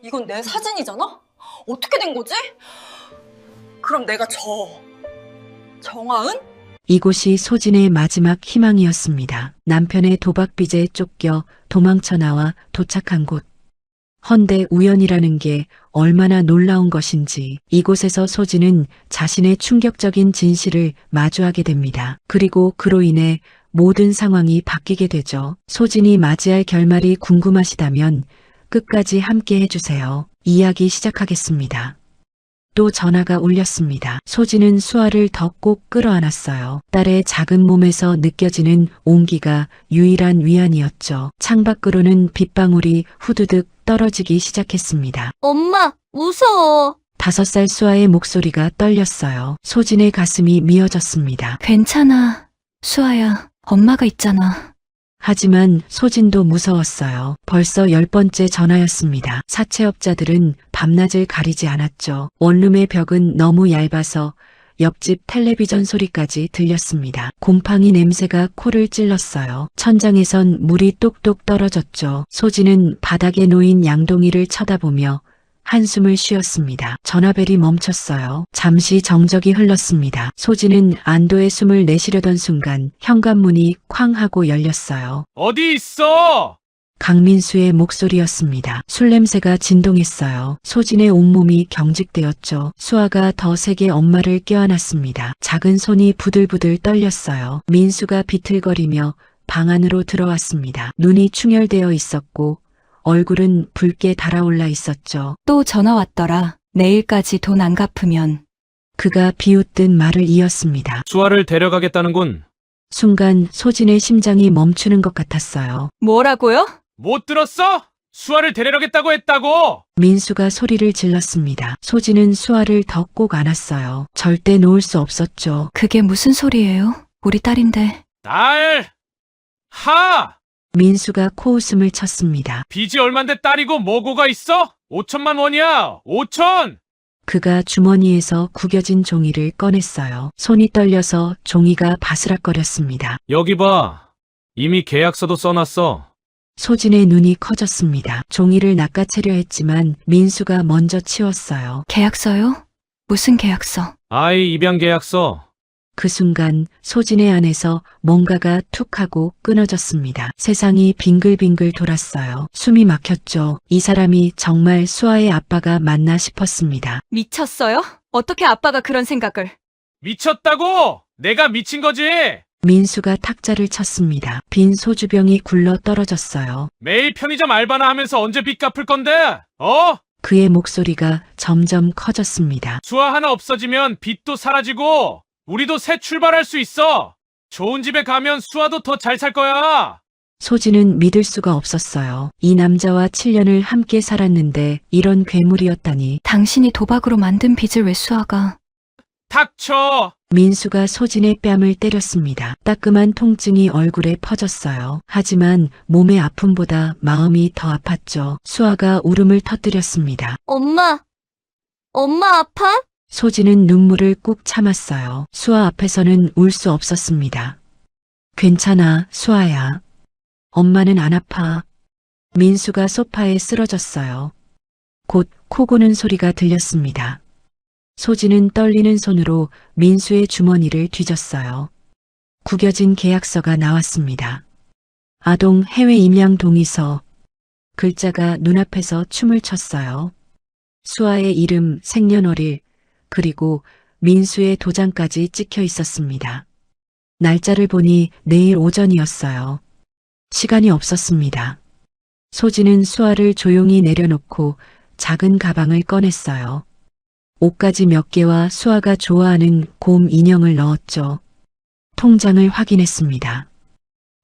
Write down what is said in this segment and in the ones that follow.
이건 내 사진이잖아? 어떻게 된 거지? 그럼 내가 정아은? 이곳이 소진의 마지막 희망이었습니다. 남편의 도박빚에 쫓겨 도망쳐 나와 도착한 곳. 헌데 우연이라는 게 얼마나 놀라운 것인지 이곳에서 소진은 자신의 충격적인 진실을 마주하게 됩니다. 그리고 그로 인해 모든 상황이 바뀌게 되죠. 소진이 맞이할 결말이 궁금하시다면 끝까지 함께 해주세요. 이야기 시작하겠습니다. 또 전화가 울렸습니다. 소진은 수아를 더 꼭 끌어안았어요. 딸의 작은 몸에서 느껴지는 온기가 유일한 위안이었죠. 창밖으로는 빗방울이 후두둑 떨어지기 시작했습니다. 엄마, 무서워. 5살 수아의 목소리가 떨렸어요. 소진의 가슴이 미어졌습니다. 괜찮아. 수아야, 엄마가 있잖아. 하지만 소진도 무서웠어요. 벌써 10번째 전화였습니다. 사채업자들은 밤낮을 가리지 않았죠. 원룸의 벽은 너무 얇아서 옆집 텔레비전 소리까지 들렸습니다. 곰팡이 냄새가 코를 찔렀어요. 천장에선 물이 똑똑 떨어졌죠. 소진은 바닥에 놓인 양동이를 쳐다보며 한숨을 쉬었습니다. 전화벨이 멈췄어요. 잠시 정적이 흘렀습니다. 소진은 안도의 숨을 내쉬려던 순간 현관문이 쾅 하고 열렸어요. 어디 있어? 강민수의 목소리였습니다. 술 냄새가 진동했어요. 소진의 온몸이 경직되었죠. 수아가 더 세게 엄마를 껴안았습니다. 작은 손이 부들부들 떨렸어요. 민수가 비틀거리며 방 안으로 들어왔습니다. 눈이 충혈되어 있었고 얼굴은 붉게 달아올라 있었죠. 또 전화 왔더라. 내일까지 돈 안 갚으면. 그가 비웃듯 말을 이었습니다. 수아를 데려가겠다는군. 순간 소진의 심장이 멈추는 것 같았어요. 뭐라고요? 못 들었어? 수아를 데려가겠다고 했다고! 민수가 소리를 질렀습니다. 소진은 수아를 더 꼭 안았어요. 절대 놓을 수 없었죠. 그게 무슨 소리예요? 우리 딸인데. 민수가 코웃음을 쳤습니다. 빚이 얼만데 딸이고 뭐고가 있어? 5천만 원이야! 5천! 그가 주머니에서 구겨진 종이를 꺼냈어요. 손이 떨려서 종이가 바스락거렸습니다. 여기 봐. 이미 계약서도 써놨어. 소진의 눈이 커졌습니다. 종이를 낚아채려 했지만 민수가 먼저 치웠어요. 계약서요? 무슨 계약서? 아이 입양 계약서. 그 순간 소진의 안에서 뭔가가 툭 하고 끊어졌습니다. 세상이 빙글빙글 돌았어요. 숨이 막혔죠. 이 사람이 정말 수아의 아빠가 맞나 싶었습니다. 미쳤어요? 어떻게 아빠가 그런 생각을? 미쳤다고! 내가 미친 거지! 민수가 탁자를 쳤습니다. 빈 소주병이 굴러 떨어졌어요. 매일 편의점 알바나 하면서 언제 빚 갚을 건데? 어? 그의 목소리가 점점 커졌습니다. 수아 하나 없어지면 빚도 사라지고 우리도 새 출발할 수 있어. 좋은 집에 가면 수아도 더 잘 살 거야. 소진은 믿을 수가 없었어요. 이 남자와 7년을 함께 살았는데 이런 괴물이었다니. 당신이 도박으로 만든 빚을 왜 수아가? 닥쳐. 민수가 소진의 뺨을 때렸습니다. 따끔한 통증이 얼굴에 퍼졌어요. 하지만 몸의 아픔보다 마음이 더 아팠죠. 수아가 울음을 터뜨렸습니다. 엄마 아파? 소진은 눈물을 꾹 참았어요. 수아 앞에서는 울 수 없었습니다. 괜찮아, 수아야. 엄마는 안 아파. 민수가 소파에 쓰러졌어요. 곧 코 고는 소리가 들렸습니다. 소진은 떨리는 손으로 민수의 주머니를 뒤졌어요. 구겨진 계약서가 나왔습니다. 아동 해외 임양 동의서. 글자가 눈앞에서 춤을 췄어요. 수아의 이름, 생년월일, 그리고 민수의 도장까지 찍혀 있었습니다. 날짜를 보니 내일 오전이었어요. 시간이 없었습니다. 소진은 수아를 조용히 내려놓고 작은 가방을 꺼냈어요. 옷가지 몇 개와 수아가 좋아하는 곰 인형을 넣었죠. 통장을 확인했습니다.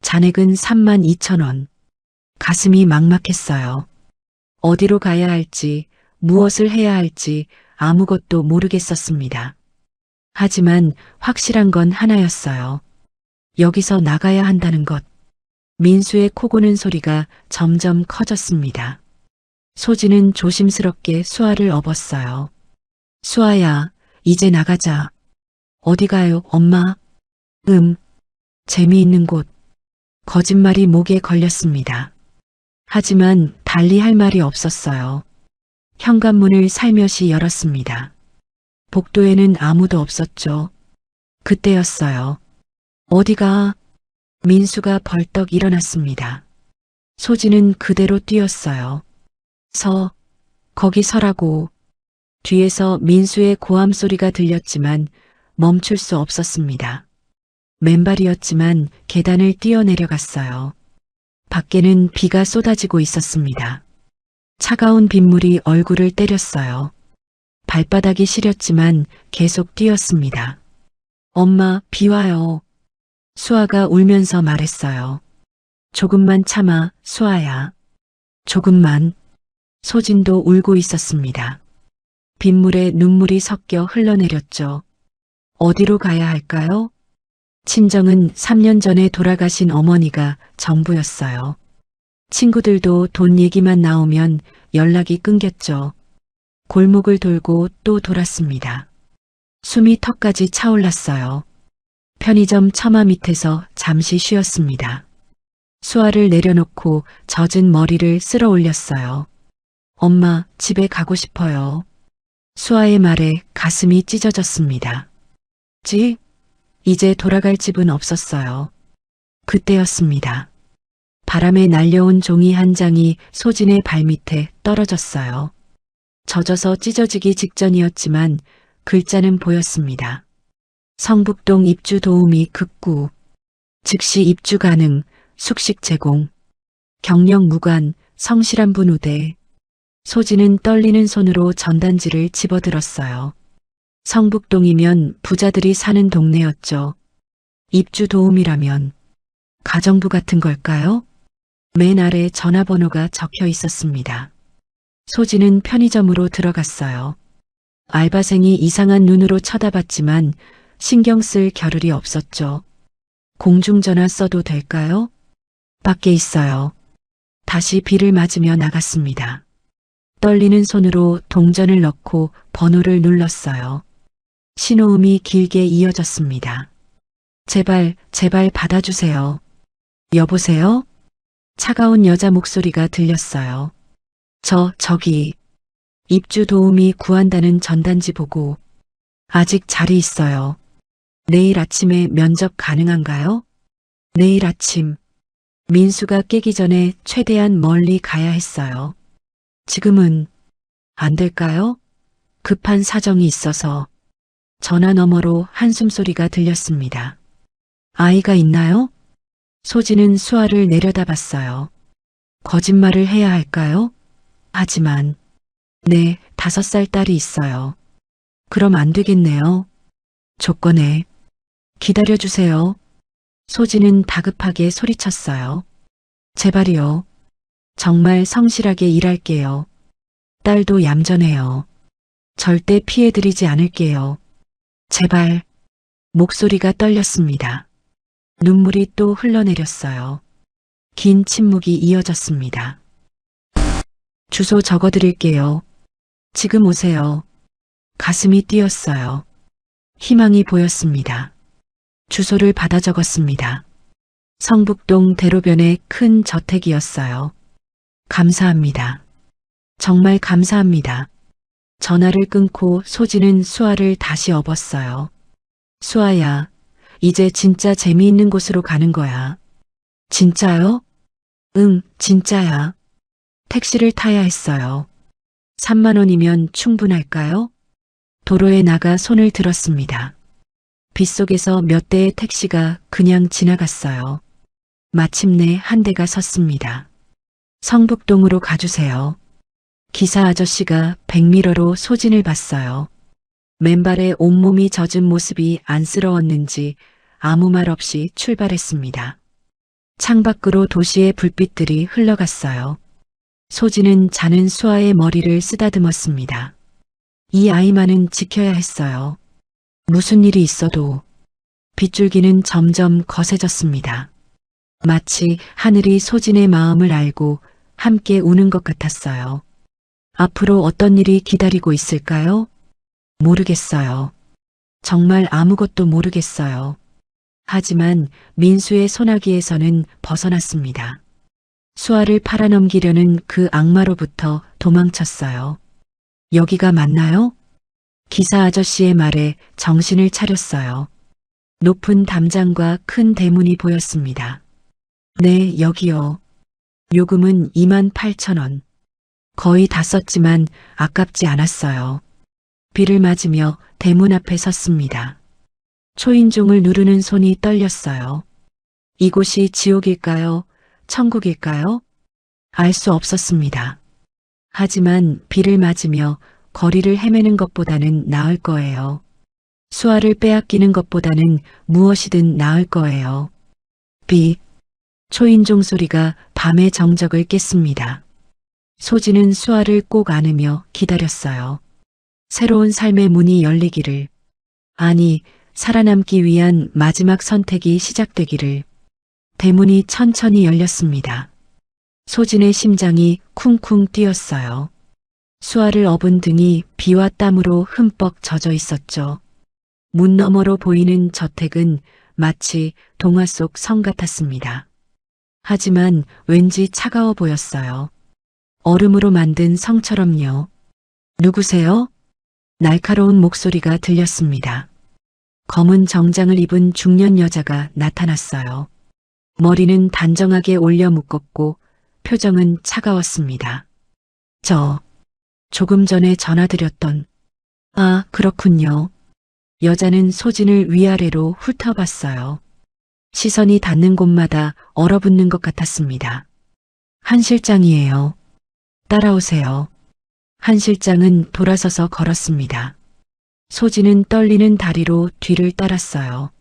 잔액은 32,000원. 가슴이 막막했어요. 어디로 가야 할지, 무엇을 해야 할지 아무것도 모르겠었습니다. 하지만 확실한 건 하나였어요. 여기서 나가야 한다는 것. 민수의 코 고는 소리가 점점 커졌습니다. 소진은 조심스럽게 수아를 업었어요. 수아야, 이제 나가자. 어디 가요, 엄마? 재미있는 곳. 거짓말이 목에 걸렸습니다. 하지만 달리 할 말이 없었어요. 현관문을 살며시 열었습니다. 복도에는 아무도 없었죠. 그때였어요. 어디가? 민수가 벌떡 일어났습니다. 소진은 그대로 뛰었어요. 거기 서라고. 뒤에서 민수의 고함 소리가 들렸지만 멈출 수 없었습니다. 맨발이었지만 계단을 뛰어내려갔어요. 밖에는 비가 쏟아지고 있었습니다. 차가운 빗물이 얼굴을 때렸어요. 발바닥이 시렸지만 계속 뛰었습니다. 엄마, 비 와요. 수아가 울면서 말했어요. 조금만 참아, 수아야. 조금만. 소진도 울고 있었습니다. 빗물에 눈물이 섞여 흘러내렸죠. 어디로 가야 할까요? 친정은 3년 전에 돌아가신 어머니가 전부였어요. 친구들도 돈 얘기만 나오면 연락이 끊겼죠. 골목을 돌고 또 돌았습니다. 숨이 턱까지 차올랐어요. 편의점 처마 밑에서 잠시 쉬었습니다. 수아를 내려놓고 젖은 머리를 쓸어 올렸어요. 엄마, 집에 가고 싶어요. 수아의 말에 가슴이 찢어졌습니다. 이제 돌아갈 집은 없었어요. 그때였습니다. 바람에 날려온 종이 한 장이 소진의 발밑에 떨어졌어요. 젖어서 찢어지기 직전이었지만 글자는 보였습니다. 성북동 입주 도우미 극구. 즉시 입주 가능, 숙식 제공. 경력 무관, 성실한 분 우대. 소진은 떨리는 손으로 전단지를 집어들었어요. 성북동이면 부자들이 사는 동네였죠. 입주 도우미라면 가정부 같은 걸까요? 맨 아래 전화번호가 적혀 있었습니다. 소진은 편의점으로 들어갔어요. 알바생이 이상한 눈으로 쳐다봤지만 신경 쓸 겨를이 없었죠. 공중전화 써도 될까요? 밖에 있어요. 다시 비를 맞으며 나갔습니다. 떨리는 손으로 동전을 넣고 번호를 눌렀어요. 신호음이 길게 이어졌습니다. 제발 받아주세요. 여보세요? 차가운 여자 목소리가 들렸어요. 저기, 입주 도우미 구한다는 전단지 보고 아직 자리 있어요. 내일 아침에 면접 가능한가요? 내일 아침. 민수가 깨기 전에 최대한 멀리 가야 했어요. 지금은 안 될까요? 급한 사정이 있어서. 전화 너머로 한숨 소리가 들렸습니다. 아이가 있나요? 소진은 수아를 내려다봤어요. 거짓말을 해야 할까요? 하지만 네, 5살 딸이 있어요. 그럼 안 되겠네요. 조건에 기다려주세요. 소진은 다급하게 소리쳤어요. 제발이요. 정말 성실하게 일할게요. 딸도 얌전해요. 절대 피해드리지 않을게요. 제발. 목소리가 떨렸습니다. 눈물이 또 흘러내렸어요. 긴 침묵이 이어졌습니다. 주소 적어드릴게요. 지금 오세요. 가슴이 뛰었어요. 희망이 보였습니다. 주소를 받아 적었습니다. 성북동 대로변의 큰 저택이었어요. 감사합니다. 정말 감사합니다. 전화를 끊고 소진은 수아를 다시 업었어요. 수아야, 이제 진짜 재미있는 곳으로 가는 거야. 진짜요? 응, 진짜야. 택시를 타야 했어요. 3만 원이면 충분할까요? 도로에 나가 손을 들었습니다. 빗속에서 몇 대의 택시가 그냥 지나갔어요. 마침내 한 대가 섰습니다. 성북동으로 가주세요. 기사 아저씨가 백미러로 소진을 봤어요. 맨발에 온몸이 젖은 모습이 안쓰러웠는지 아무 말 없이 출발했습니다. 창밖으로 도시의 불빛들이 흘러갔어요. 소진은 자는 수아의 머리를 쓰다듬었습니다. 이 아이만은 지켜야 했어요. 무슨 일이 있어도. 빗줄기는 점점 거세졌습니다. 마치 하늘이 소진의 마음을 알고 함께 우는 것 같았어요. 앞으로 어떤 일이 기다리고 있을까요? 모르겠어요. 정말 아무것도 모르겠어요. 하지만 민수의 소나기에서는 벗어났습니다. 수아를 팔아넘기려는 그 악마로부터 도망쳤어요. 여기가 맞나요? 기사 아저씨의 말에 정신을 차렸어요. 높은 담장과 큰 대문이 보였습니다. 네, 여기요. 요금은 28,000원. 거의 다 썼지만 아깝지 않았어요. 비를 맞으며 대문 앞에 섰습니다. 초인종을 누르는 손이 떨렸어요. 이곳이 지옥일까요? 천국일까요? 알 수 없었습니다. 하지만 비를 맞으며 거리를 헤매는 것보다는 나을 거예요. 수아를 빼앗기는 것보다는 무엇이든 나을 거예요. 비, 초인종 소리가 밤의 정적을 깼습니다. 소진은 수아를 꼭 안으며 기다렸어요. 새로운 삶의 문이 열리기를, 아니, 살아남기 위한 마지막 선택이 시작되기를. 대문이 천천히 열렸습니다. 소진의 심장이 쿵쿵 뛰었어요. 수아를 업은 등이 비와 땀으로 흠뻑 젖어 있었죠. 문 너머로 보이는 저택은 마치 동화 속 성 같았습니다. 하지만 왠지 차가워 보였어요. 얼음으로 만든 성처럼요. 누구세요? 날카로운 목소리가 들렸습니다. 검은 정장을 입은 중년 여자가 나타났어요. 머리는 단정하게 올려 묶었고 표정은 차가웠습니다. 조금 전에 전화드렸던. 아, 그렇군요. 여자는 소진을 위아래로 훑어봤어요. 시선이 닿는 곳마다 얼어붙는 것 같았습니다. 한 실장이에요. 따라오세요. 한 실장은 돌아서서 걸었습니다. 소진은 떨리는 다리로 뒤를 따랐어요.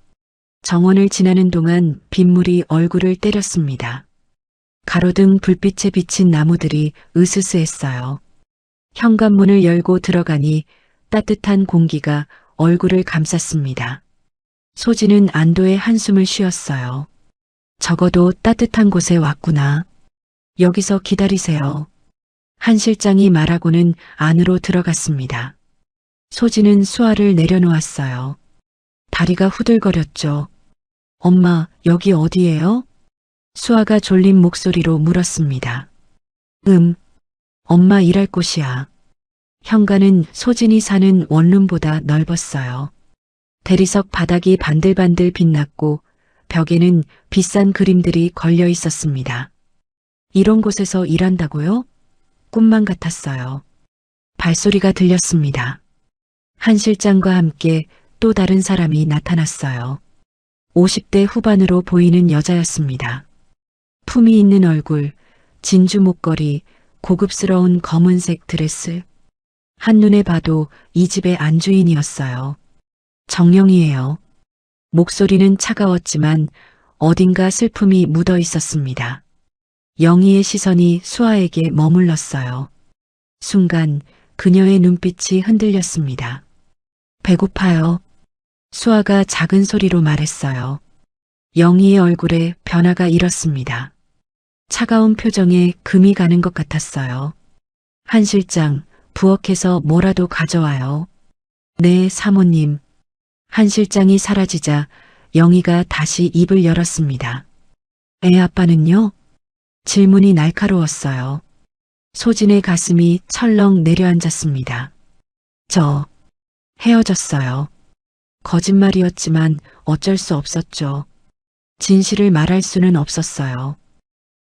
정원을 지나는 동안 빗물이 얼굴을 때렸습니다. 가로등 불빛에 비친 나무들이 으스스했어요. 현관문을 열고 들어가니 따뜻한 공기가 얼굴을 감쌌습니다. 소진은 안도의 한숨을 쉬었어요. 적어도 따뜻한 곳에 왔구나. 여기서 기다리세요. 한 실장이 말하고는 안으로 들어갔습니다. 소진은 수아를 내려놓았어요. 다리가 후들거렸죠. 엄마, 여기 어디예요? 수아가 졸린 목소리로 물었습니다. 엄마 일할 곳이야. 현관은 소진이 사는 원룸보다 넓었어요. 대리석 바닥이 반들반들 빛났고 벽에는 비싼 그림들이 걸려 있었습니다. 이런 곳에서 일한다고요? 꿈만 같았어요. 발소리가 들렸습니다. 한 실장과 함께 또 다른 사람이 나타났어요. 50대 후반으로 보이는 여자였습니다. 품이 있는 얼굴, 진주 목걸이, 고급스러운 검은색 드레스. 한눈에 봐도 이 집의 안주인이었어요. 정령이에요. 목소리는 차가웠지만 어딘가 슬픔이 묻어 있었습니다. 영희의 시선이 수아에게 머물렀어요. 순간 그녀의 눈빛이 흔들렸습니다. 배고파요. 수아가 작은 소리로 말했어요. 영희의 얼굴에 변화가 일었습니다. 차가운 표정에 금이 가는 것 같았어요. 한 실장, 부엌에서 뭐라도 가져와요. 네, 사모님. 한 실장이 사라지자 영희가 다시 입을 열었습니다. 애 아빠는요? 질문이 날카로웠어요. 소진의 가슴이 철렁 내려앉았습니다. 헤어졌어요. 거짓말이었지만 어쩔 수 없었죠. 진실을 말할 수는 없었어요.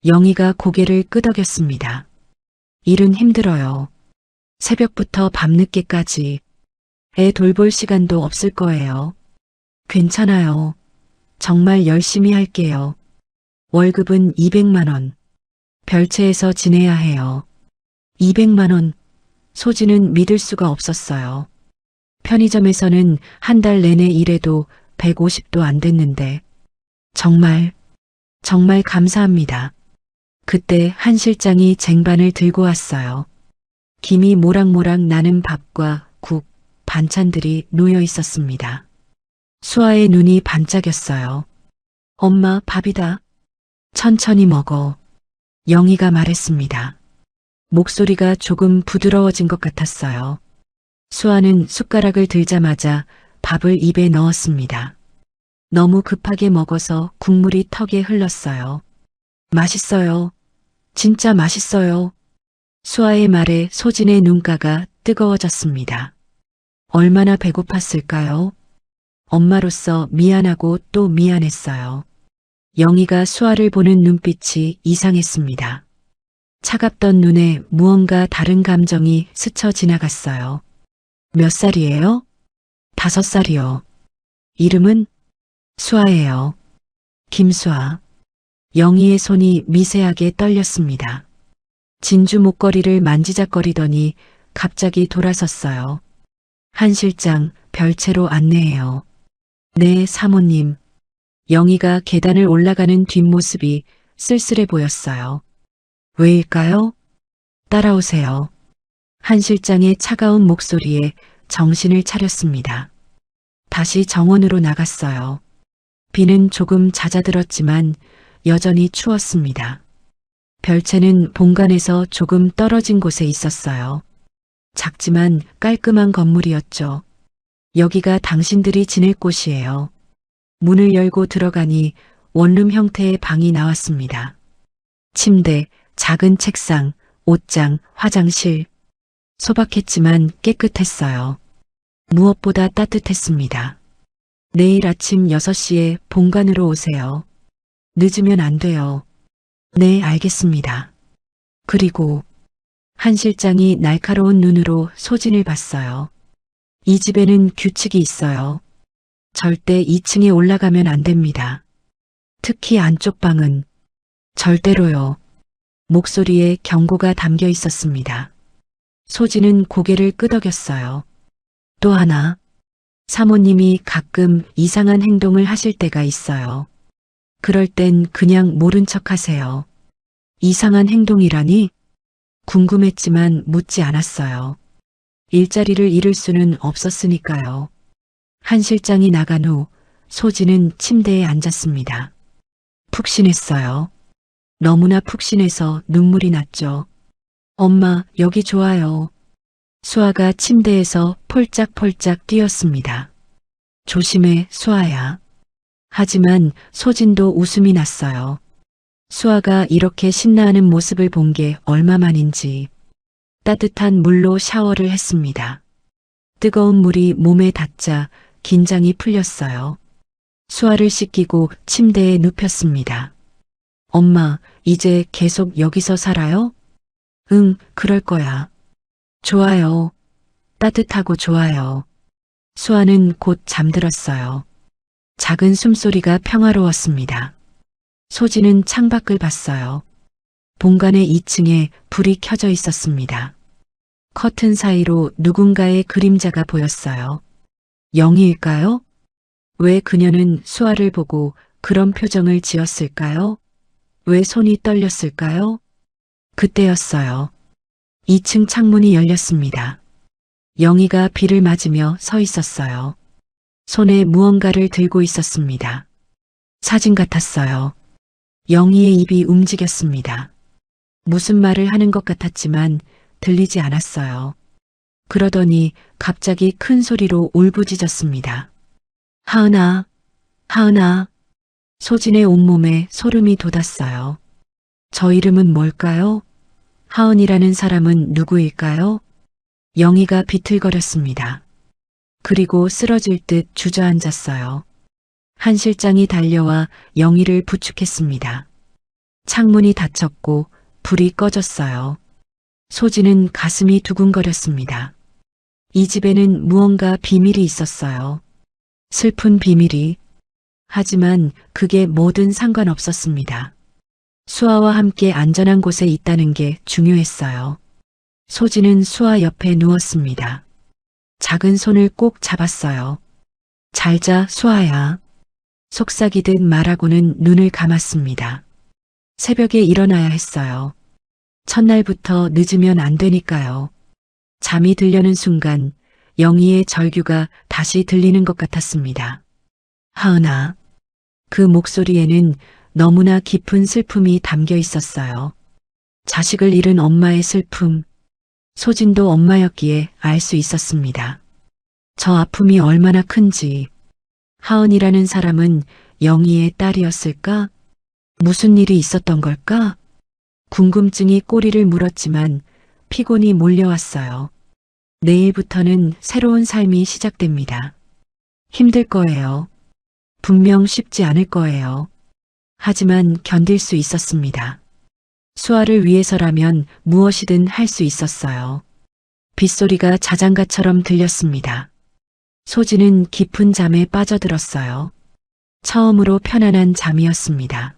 영희가 고개를 끄덕였습니다. 일은 힘들어요. 새벽부터 밤늦게까지. 애 돌볼 시간도 없을 거예요. 괜찮아요. 정말 열심히 할게요. 월급은 200만 원. 별채에서 지내야 해요. 200만 원. 소진은 믿을 수가 없었어요. 편의점에서는 한 달 내내 일해도 150도 안 됐는데. 정말 감사합니다. 그때 한 실장이 쟁반을 들고 왔어요. 김이 모락모락 나는 밥과 국, 반찬들이 놓여 있었습니다. 수아의 눈이 반짝였어요. 엄마, 밥이다. 천천히 먹어. 영희가 말했습니다. 목소리가 조금 부드러워진 것 같았어요. 수아는 숟가락을 들자마자 밥을 입에 넣었습니다. 너무 급하게 먹어서 국물이 턱에 흘렀어요. 맛있어요. 진짜 맛있어요. 수아의 말에 소진의 눈가가 뜨거워졌습니다. 얼마나 배고팠을까요? 엄마로서 미안하고 또 미안했어요. 영희가 수아를 보는 눈빛이 이상했습니다. 차갑던 눈에 무언가 다른 감정이 스쳐 지나갔어요. 몇 살이에요? 5살이요. 이름은? 수아예요. 김수아. 영희의 손이 미세하게 떨렸습니다. 진주 목걸이를 만지작거리더니 갑자기 돌아섰어요. 한 실장, 별채로 안내해요. 네, 사모님. 영희가 계단을 올라가는 뒷모습이 쓸쓸해 보였어요. 왜일까요? 따라오세요. 한 실장의 차가운 목소리에 정신을 차렸습니다. 다시 정원으로 나갔어요. 비는 조금 잦아들었지만 여전히 추웠습니다. 별채는 본관에서 조금 떨어진 곳에 있었어요. 작지만 깔끔한 건물이었죠. 여기가 당신들이 지낼 곳이에요. 문을 열고 들어가니 원룸 형태의 방이 나왔습니다. 침대, 작은 책상, 옷장, 화장실. 소박했지만 깨끗했어요. 무엇보다 따뜻했습니다. 내일 아침 6시에 본관으로 오세요. 늦으면 안 돼요. 네, 알겠습니다. 그리고 한 실장이 날카로운 눈으로 소진을 봤어요. 이 집에는 규칙이 있어요. 절대 2층에 올라가면 안 됩니다. 특히 안쪽 방은 절대로요. 목소리에 경고가 담겨 있었습니다. 소진은 고개를 끄덕였어요. 또 하나, 사모님이 가끔 이상한 행동을 하실 때가 있어요. 그럴 땐 그냥 모른 척 하세요. 이상한 행동이라니? 궁금했지만 묻지 않았어요. 일자리를 잃을 수는 없었으니까요. 한 실장이 나간 후 소진은 침대에 앉았습니다. 푹신했어요. 너무나 푹신해서 눈물이 났죠. 엄마, 여기 좋아요. 수아가 침대에서 폴짝폴짝 뛰었습니다. 조심해, 수아야. 하지만 소진도 웃음이 났어요. 수아가 이렇게 신나하는 모습을 본 게 얼마만인지. 따뜻한 물로 샤워를 했습니다. 뜨거운 물이 몸에 닿자 긴장이 풀렸어요. 수아를 씻기고 침대에 눕혔습니다. 엄마, 이제 계속 여기서 살아요? 응, 그럴 거야. 좋아요. 따뜻하고 좋아요. 수아는 곧 잠들었어요. 작은 숨소리가 평화로웠습니다. 소진은 창밖을 봤어요. 본관의 2층에 불이 켜져 있었습니다. 커튼 사이로 누군가의 그림자가 보였어요. 영희일까요? 왜 그녀는 수아를 보고 그런 표정을 지었을까요? 왜 손이 떨렸을까요? 그때였어요. 2층 창문이 열렸습니다. 영희가 비를 맞으며 서 있었어요. 손에 무언가를 들고 있었습니다. 사진 같았어요. 영희의 입이 움직였습니다. 무슨 말을 하는 것 같았지만 들리지 않았어요. 그러더니 갑자기 큰 소리로 울부짖었습니다. 하은아, 하은아. 소진의 온몸에 소름이 돋았어요. 저 이름은 뭘까요? 하은이라는 사람은 누구일까요? 영희가 비틀거렸습니다. 그리고 쓰러질 듯 주저앉았어요. 한 실장이 달려와 영희를 부축했습니다. 창문이 닫혔고 불이 꺼졌어요. 소진은 가슴이 두근거렸습니다. 이 집에는 무언가 비밀이 있었어요. 슬픈 비밀이. 하지만 그게 뭐든 상관없었습니다. 수아와 함께 안전한 곳에 있다는 게 중요했어요. 소진은 수아 옆에 누웠습니다. 작은 손을 꼭 잡았어요. 잘 자, 수아야. 속삭이듯 말하고는 눈을 감았습니다. 새벽에 일어나야 했어요. 첫날부터 늦으면 안 되니까요. 잠이 들려는 순간 영희의 절규가 다시 들리는 것 같았습니다. 하은아. 그 목소리에는 너무나 깊은 슬픔이 담겨 있었어요. 자식을 잃은 엄마의 슬픔. 소진도 엄마였기에 알 수 있었습니다. 저 아픔이 얼마나 큰지. 하은이라는 사람은 영희의 딸이었을까? 무슨 일이 있었던 걸까? 궁금증이 꼬리를 물었지만 피곤이 몰려왔어요. 내일부터는 새로운 삶이 시작됩니다. 힘들 거예요. 분명 쉽지 않을 거예요. 하지만 견딜 수 있었습니다. 수아를 위해서라면 무엇이든 할 수 있었어요. 빗소리가 자장가처럼 들렸습니다. 소진은 깊은 잠에 빠져들었어요. 처음으로 편안한 잠이었습니다.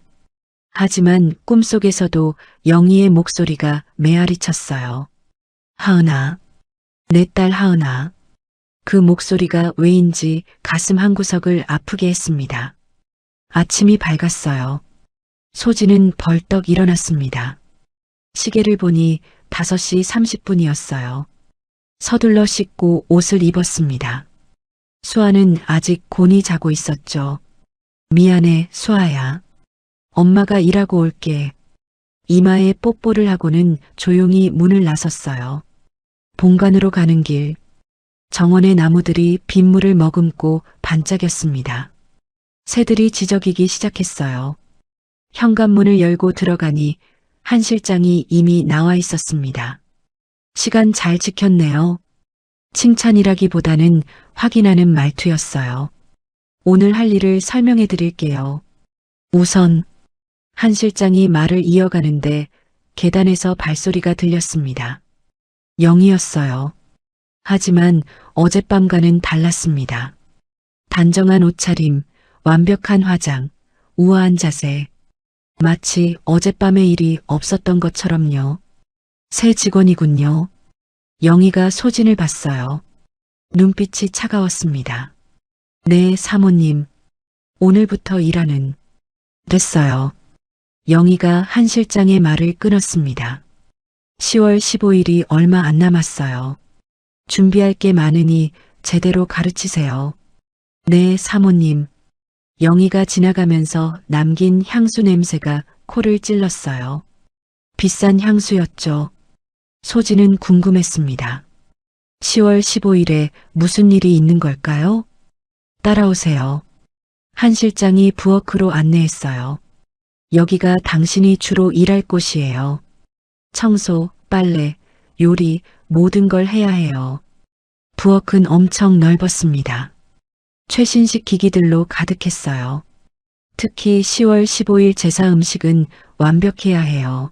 하지만 꿈속에서도 영희의 목소리가 메아리쳤어요. 하은아, 내 딸 하은아. 그 목소리가 왜인지 가슴 한구석을 아프게 했습니다. 아침이 밝았어요. 소진은 벌떡 일어났습니다. 시계를 보니 5시 30분이었어요. 서둘러 씻고 옷을 입었습니다. 수아는 아직 곤히 자고 있었죠. 미안해, 수아야. 엄마가 일하고 올게. 이마에 뽀뽀를 하고는 조용히 문을 나섰어요. 본관으로 가는 길. 정원의 나무들이 빗물을 머금고 반짝였습니다. 새들이 지저귀기 시작했어요. 현관문을 열고 들어가니 한 실장이 이미 나와 있었습니다. 시간 잘 지켰네요. 칭찬이라기보다는 확인하는 말투였어요. 오늘 할 일을 설명해 드릴게요. 우선 한 실장이 말을 이어가는데 계단에서 발소리가 들렸습니다. 영이었어요. 하지만 어젯밤과는 달랐습니다. 단정한 옷차림, 완벽한 화장, 우아한 자세. 마치 어젯밤의 일이 없었던 것처럼요. 새 직원이군요. 영희가 소진을 봤어요. 눈빛이 차가웠습니다. 네, 사모님. 오늘부터 일하는. 됐어요. 영희가 한 실장의 말을 끊었습니다. 10월 15일이 얼마 안 남았어요. 준비할 게 많으니 제대로 가르치세요. 네, 사모님. 영희가 지나가면서 남긴 향수 냄새가 코를 찔렀어요. 비싼 향수였죠. 소진은 궁금했습니다. 10월 15일에 무슨 일이 있는 걸까요? 따라오세요. 한 실장이 부엌으로 안내했어요. 여기가 당신이 주로 일할 곳이에요. 청소, 빨래, 요리, 모든 걸 해야 해요. 부엌은 엄청 넓었습니다. 최신식 기기들로 가득했어요. 특히 10월 15일 제사 음식은 완벽해야 해요.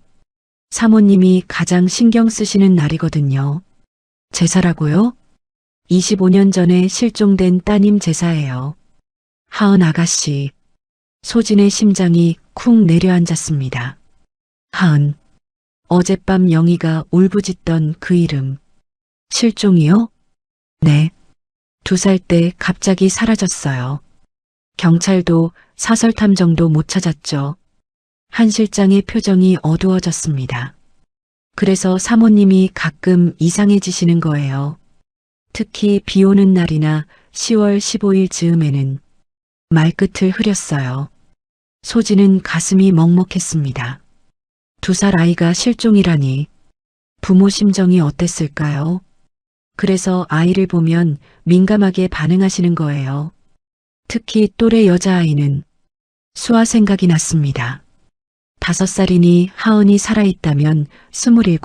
사모님이 가장 신경 쓰시는 날이거든요. 제사라고요? 25년 전에 실종된 따님 제사예요. 하은 아가씨. 소진의 심장이 쿵 내려앉았습니다. 하은. 어젯밤 영희가 울부짖던 그 이름. 실종이요? 네. 2살 때 갑자기 사라졌어요. 경찰도 사설탐 정도 못 찾았죠. 한 실장의 표정이 어두워졌습니다. 그래서 사모님이 가끔 이상해지시는 거예요. 특히 비 오는 날이나 10월 15일 즈음에는. 말끝을 흐렸어요. 소진은 가슴이 먹먹했습니다. 2살 아이가 실종이라니. 부모 심정이 어땠을까요? 그래서 아이를 보면 민감하게 반응하시는 거예요. 특히 또래 여자아이는. 수아 생각이 났습니다. 5살이니 하은이 살아있다면 27.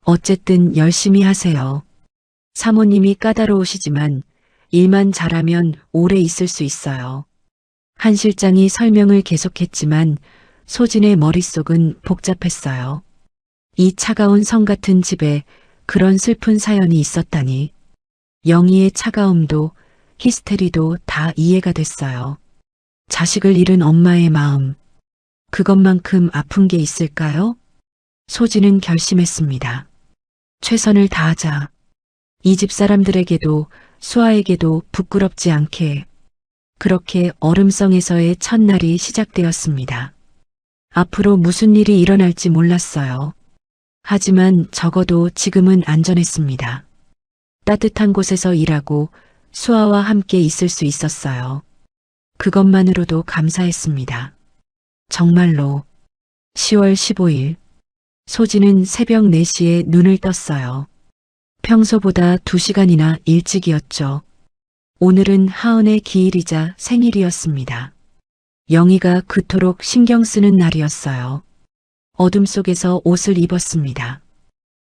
어쨌든 열심히 하세요. 사모님이 까다로우시지만 일만 잘하면 오래 있을 수 있어요. 한 실장이 설명을 계속했지만 소진의 머릿속은 복잡했어요. 이 차가운 성 같은 집에 그런 슬픈 사연이 있었다니. 영희의 차가움도 히스테리도 다 이해가 됐어요. 자식을 잃은 엄마의 마음. 그것만큼 아픈 게 있을까요? 소진은 결심했습니다. 최선을 다하자. 이 집 사람들에게도 수아에게도 부끄럽지 않게. 그렇게 얼음성에서의 첫날이 시작되었습니다. 앞으로 무슨 일이 일어날지 몰랐어요. 하지만 적어도 지금은 안전했습니다. 따뜻한 곳에서 일하고 수아와 함께 있을 수 있었어요. 그것만으로도 감사했습니다. 정말로. 10월 15일. 소진은 새벽 4시에 눈을 떴어요. 평소보다 2시간이나 일찍이었죠. 오늘은 하은의 기일이자 생일이었습니다. 영희가 그토록 신경 쓰는 날이었어요. 어둠 속에서 옷을 입었습니다.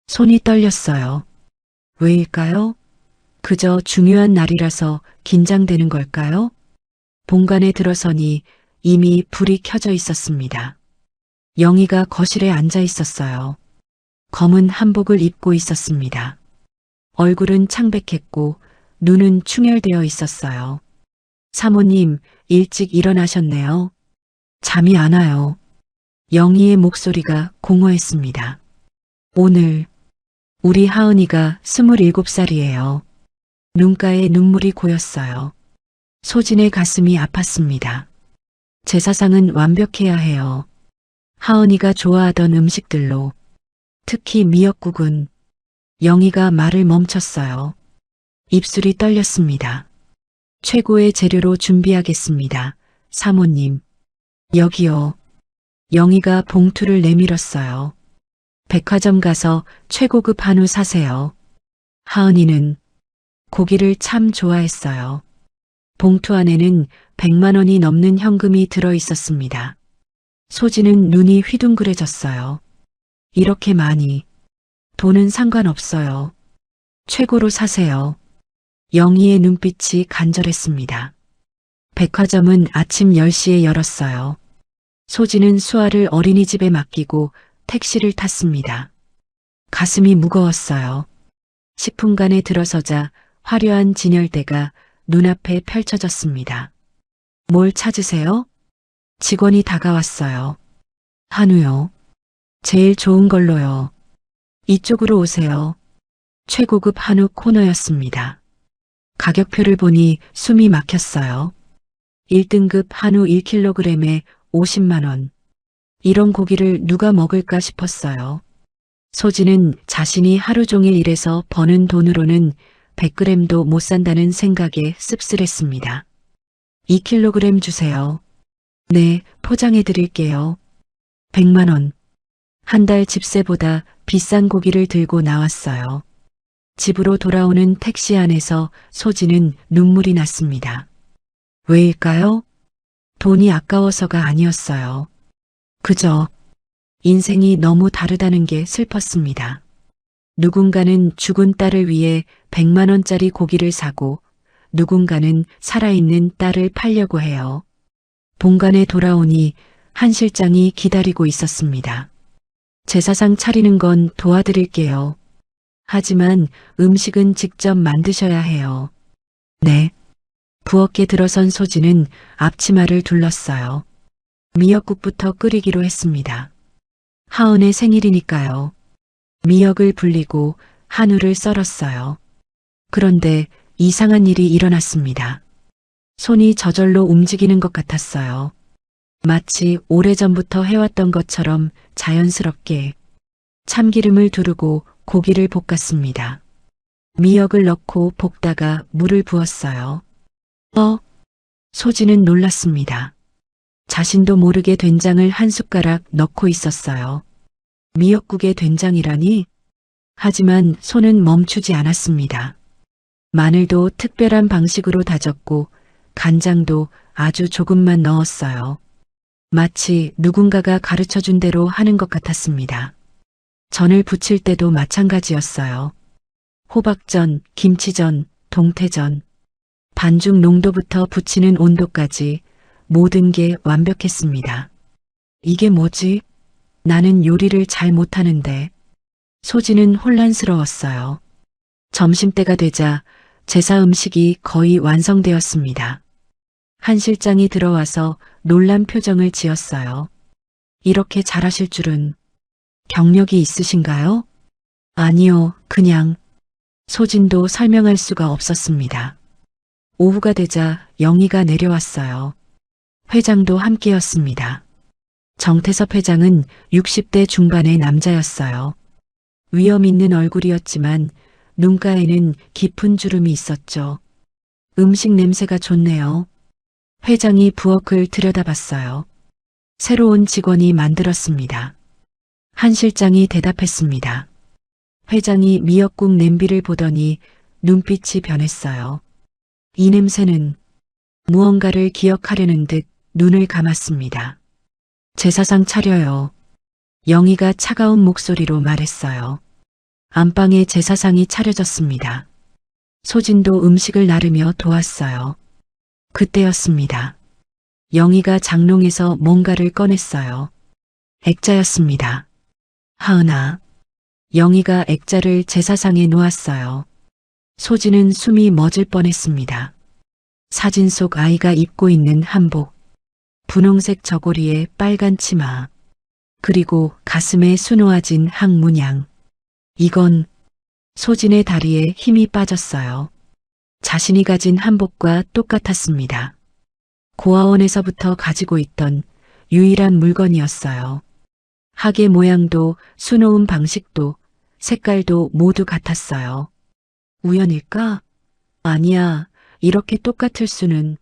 손이 떨렸어요. 왜일까요? 그저 중요한 날이라서 긴장되는 걸까요? 본관에 들어서니 이미 불이 켜져 있었습니다. 영희가 거실에 앉아 있었어요. 검은 한복을 입고 있었습니다. 얼굴은 창백했고 눈은 충혈되어 있었어요. 사모님, 일찍 일어나셨네요. 잠이 안 와요. 영희의 목소리가 공허했습니다. 오늘 우리 하은이가 27살이에요. 눈가에 눈물이 고였어요. 소진의 가슴이 아팠습니다. 제사상은 완벽해야 해요. 하은이가 좋아하던 음식들로, 특히 미역국은. 영희가 말을 멈췄어요. 입술이 떨렸습니다. 최고의 재료로 준비하겠습니다. 사모님. 여기요. 영희가 봉투를 내밀었어요. 백화점 가서 최고급 한우 사세요. 하은이는 고기를 참 좋아했어요. 봉투 안에는 100만 원이 넘는 현금이 들어 있었습니다. 소진은 눈이 휘둥그레졌어요. 이렇게 많이. 돈은 상관없어요. 최고로 사세요. 영희의 눈빛이 간절했습니다. 백화점은 아침 10시에 열었어요. 소진은 수아를 어린이집에 맡기고 택시를 탔습니다. 가슴이 무거웠어요. 10분간에 들어서자 화려한 진열대가 눈앞에 펼쳐졌습니다. 뭘 찾으세요? 직원이 다가왔어요. 한우요. 제일 좋은 걸로요. 이쪽으로 오세요. 최고급 한우 코너였습니다. 가격표를 보니 숨이 막혔어요. 1등급 한우 1kg에 50만 원. 이런 고기를 누가 먹을까 싶었어요. 소진은 자신이 하루 종일 일해서 버는 돈으로는 100g도 못 산다는 생각에 씁쓸했습니다. 2kg 주세요. 네, 포장해 드릴게요. 100만 원. 한 달 집세보다 비싼 고기를 들고 나왔어요. 집으로 돌아오는 택시 안에서 소진은 눈물이 났습니다. 왜일까요? 돈이 아까워서가 아니었어요. 그저 인생이 너무 다르다는 게 슬펐습니다. 누군가는 죽은 딸을 위해 100만 원짜리 고기를 사고 누군가는 살아있는 딸을 팔려고 해요. 본관에 돌아오니 한 실장이 기다리고 있었습니다. 제사상 차리는 건 도와드릴게요. 하지만 음식은 직접 만드셔야 해요. 네. 부엌에 들어선 소진은 앞치마를 둘렀어요. 미역국부터 끓이기로 했습니다. 하은의 생일이니까요. 미역을 불리고 한우를 썰었어요. 그런데 이상한 일이 일어났습니다. 손이 저절로 움직이는 것 같았어요. 마치 오래전부터 해왔던 것처럼 자연스럽게 참기름을 두르고 고기를 볶았습니다. 미역을 넣고 볶다가 물을 부었어요. 소진은 놀랐습니다. 자신도 모르게 된장을 한 숟가락 넣고 있었어요. 미역국에 된장이라니? 하지만 손은 멈추지 않았습니다. 마늘도 특별한 방식으로 다졌고 간장도 아주 조금만 넣었어요. 마치 누군가가 가르쳐준 대로 하는 것 같았습니다. 전을 부칠 때도 마찬가지였어요. 호박전, 김치전, 동태전, 반죽 농도부터 부치는 온도까지 모든 게 완벽했습니다. 이게 뭐지? 나는 요리를 잘 못하는데. 소진은 혼란스러웠어요. 점심때가 되자 제사 음식이 거의 완성되었습니다. 한 실장이 들어와서 놀란 표정을 지었어요. 이렇게 잘하실 줄은. 경력이 있으신가요? 아니요, 그냥. 소진도 설명할 수가 없었습니다. 오후가 되자 영희가 내려왔어요. 회장도 함께였습니다. 정태섭 회장은 60대 중반의 남자였어요. 위험 있는 얼굴이었지만 눈가에는 깊은 주름이 있었죠. 음식 냄새가 좋네요. 회장이 부엌을 들여다봤어요. 새로운 직원이 만들었습니다. 한 실장이 대답했습니다. 회장이 미역국 냄비를 보더니 눈빛이 변했어요. 이 냄새는 무언가를 기억하려는 듯 눈을 감았습니다. 제사상 차려요. 영희가 차가운 목소리로 말했어요. 안방에 제사상이 차려졌습니다. 소진도 음식을 나르며 도왔어요. 그때였습니다. 영희가 장롱에서 뭔가를 꺼냈어요. 액자였습니다. 하은아. 영희가 액자를 제사상에 놓았어요. 소진은 숨이 멎을 뻔했습니다. 사진 속 아이가 입고 있는 한복, 분홍색 저고리에 빨간 치마, 그리고 가슴에 수놓아진 항문양. 이건 소진의 다리에 힘이 빠졌어요. 자신이 가진 한복과 똑같았습니다. 고아원에서부터 가지고 있던 유일한 물건이었어요. 하계 모양도 수놓은 방식도 색깔도 모두 같았어요. 우연일까? 아니야, 이렇게 똑같을 수는.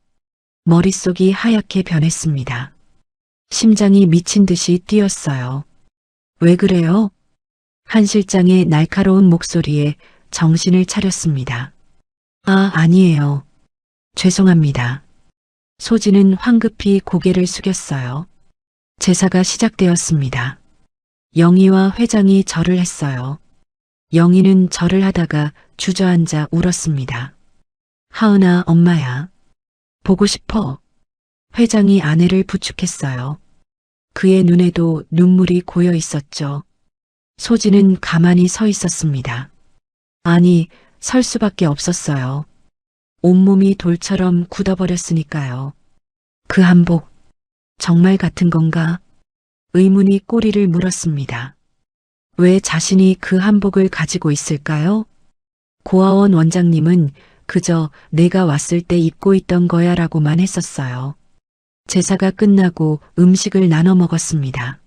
머릿속이 하얗게 변했습니다. 심장이 미친 듯이 뛰었어요. 왜 그래요? 한 실장의 날카로운 목소리에 정신을 차렸습니다. 아, 아니에요. 죄송합니다. 소진은 황급히 고개를 숙였어요. 제사가 시작되었습니다. 영희와 회장이 절을 했어요. 영희는 절을 하다가 주저앉아 울었습니다. 하은아, 엄마야. 보고 싶어. 회장이 아내를 부축했어요. 그의 눈에도 눈물이 고여 있었죠. 소진은 가만히 서 있었습니다. 아니, 설 수밖에 없었어요. 온몸이 돌처럼 굳어버렸으니까요. 그 한복, 정말 같은 건가? 의문이 꼬리를 물었습니다. 왜 자신이 그 한복을 가지고 있을까요? 고아원 원장님은 그저 내가 왔을 때 입고 있던 거야 라고만 했었어요. 제사가 끝나고 음식을 나눠 먹었습니다.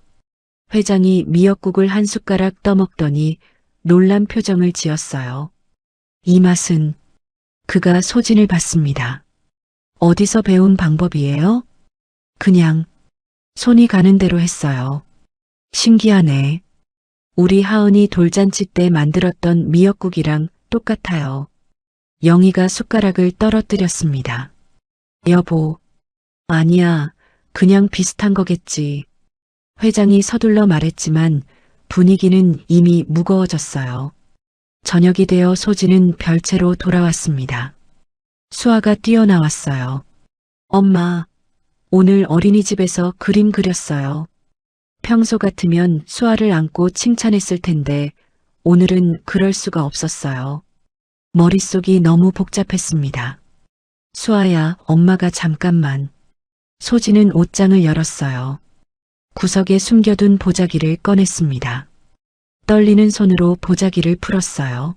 회장이 미역국을 한 숟가락 떠먹더니 놀란 표정을 지었어요. 이 맛은. 그가 소진을 봤습니다. 어디서 배운 방법이에요? 그냥 손이 가는 대로 했어요. 신기하네. 우리 하은이 돌잔치 때 만들었던 미역국이랑 똑같아요. 영희가 숟가락을 떨어뜨렸습니다. 여보. 아니야, 그냥 비슷한 거겠지. 회장이 서둘러 말했지만 분위기는 이미 무거워졌어요. 저녁이 되어 소진은 별채로 돌아왔습니다. 수아가 뛰어나왔어요. 엄마, 오늘 어린이집에서 그림 그렸어요. 평소 같으면 수아를 안고 칭찬했을 텐데 오늘은 그럴 수가 없었어요. 머릿속이 너무 복잡했습니다. 수아야, 엄마가 잠깐만. 소진은 옷장을 열었어요. 구석에 숨겨둔 보자기를 꺼냈습니다. 떨리는 손으로 보자기를 풀었어요.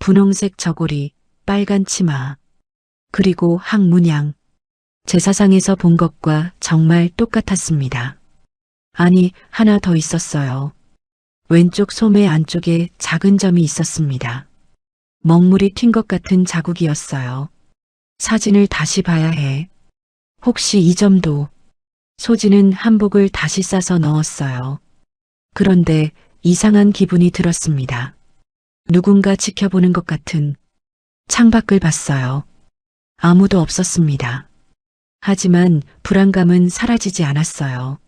분홍색 저고리, 빨간 치마, 그리고 항문양. 제사상에서 본 것과 정말 똑같았습니다. 아니, 하나 더 있었어요. 왼쪽 소매 안쪽에 작은 점이 있었습니다. 먹물이 튄 것 같은 자국이었어요. 사진을 다시 봐야 해. 혹시 이 점도. 소진은 한복을 다시 싸서 넣었어요. 그런데 이상한 기분이 들었습니다. 누군가 지켜보는 것 같은. 창밖을 봤어요. 아무도 없었습니다. 하지만 불안감은 사라지지 않았어요.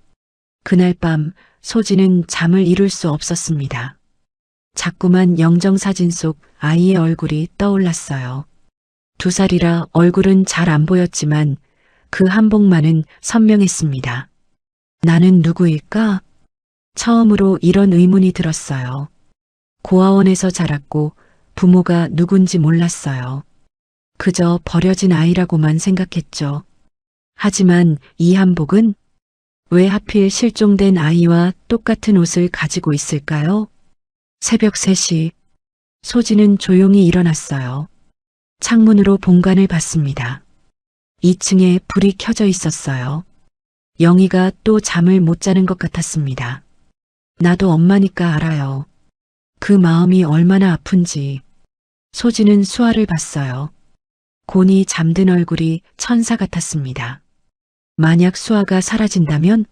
그날 밤 소진은 잠을 이룰 수 없었습니다. 자꾸만 영정사진 속 아이의 얼굴이 떠올랐어요. 2살이라 얼굴은 잘 안 보였지만 그 한복만은 선명했습니다. 나는 누구일까? 처음으로 이런 의문이 들었어요. 고아원에서 자랐고 부모가 누군지 몰랐어요. 그저 버려진 아이라고만 생각했죠. 하지만 이 한복은 왜 하필 실종된 아이와 똑같은 옷을 가지고 있을까요? 새벽 3시, 소진은 조용히 일어났어요. 창문으로 본관을 봤습니다. 2층에 불이 켜져 있었어요. 영희가 또 잠을 못 자는 것 같았습니다. 나도 엄마니까 알아요. 그 마음이 얼마나 아픈지. 소진은 수아를 봤어요. 곤히 잠든 얼굴이 천사 같았습니다. 만약 수아가 사라진다면?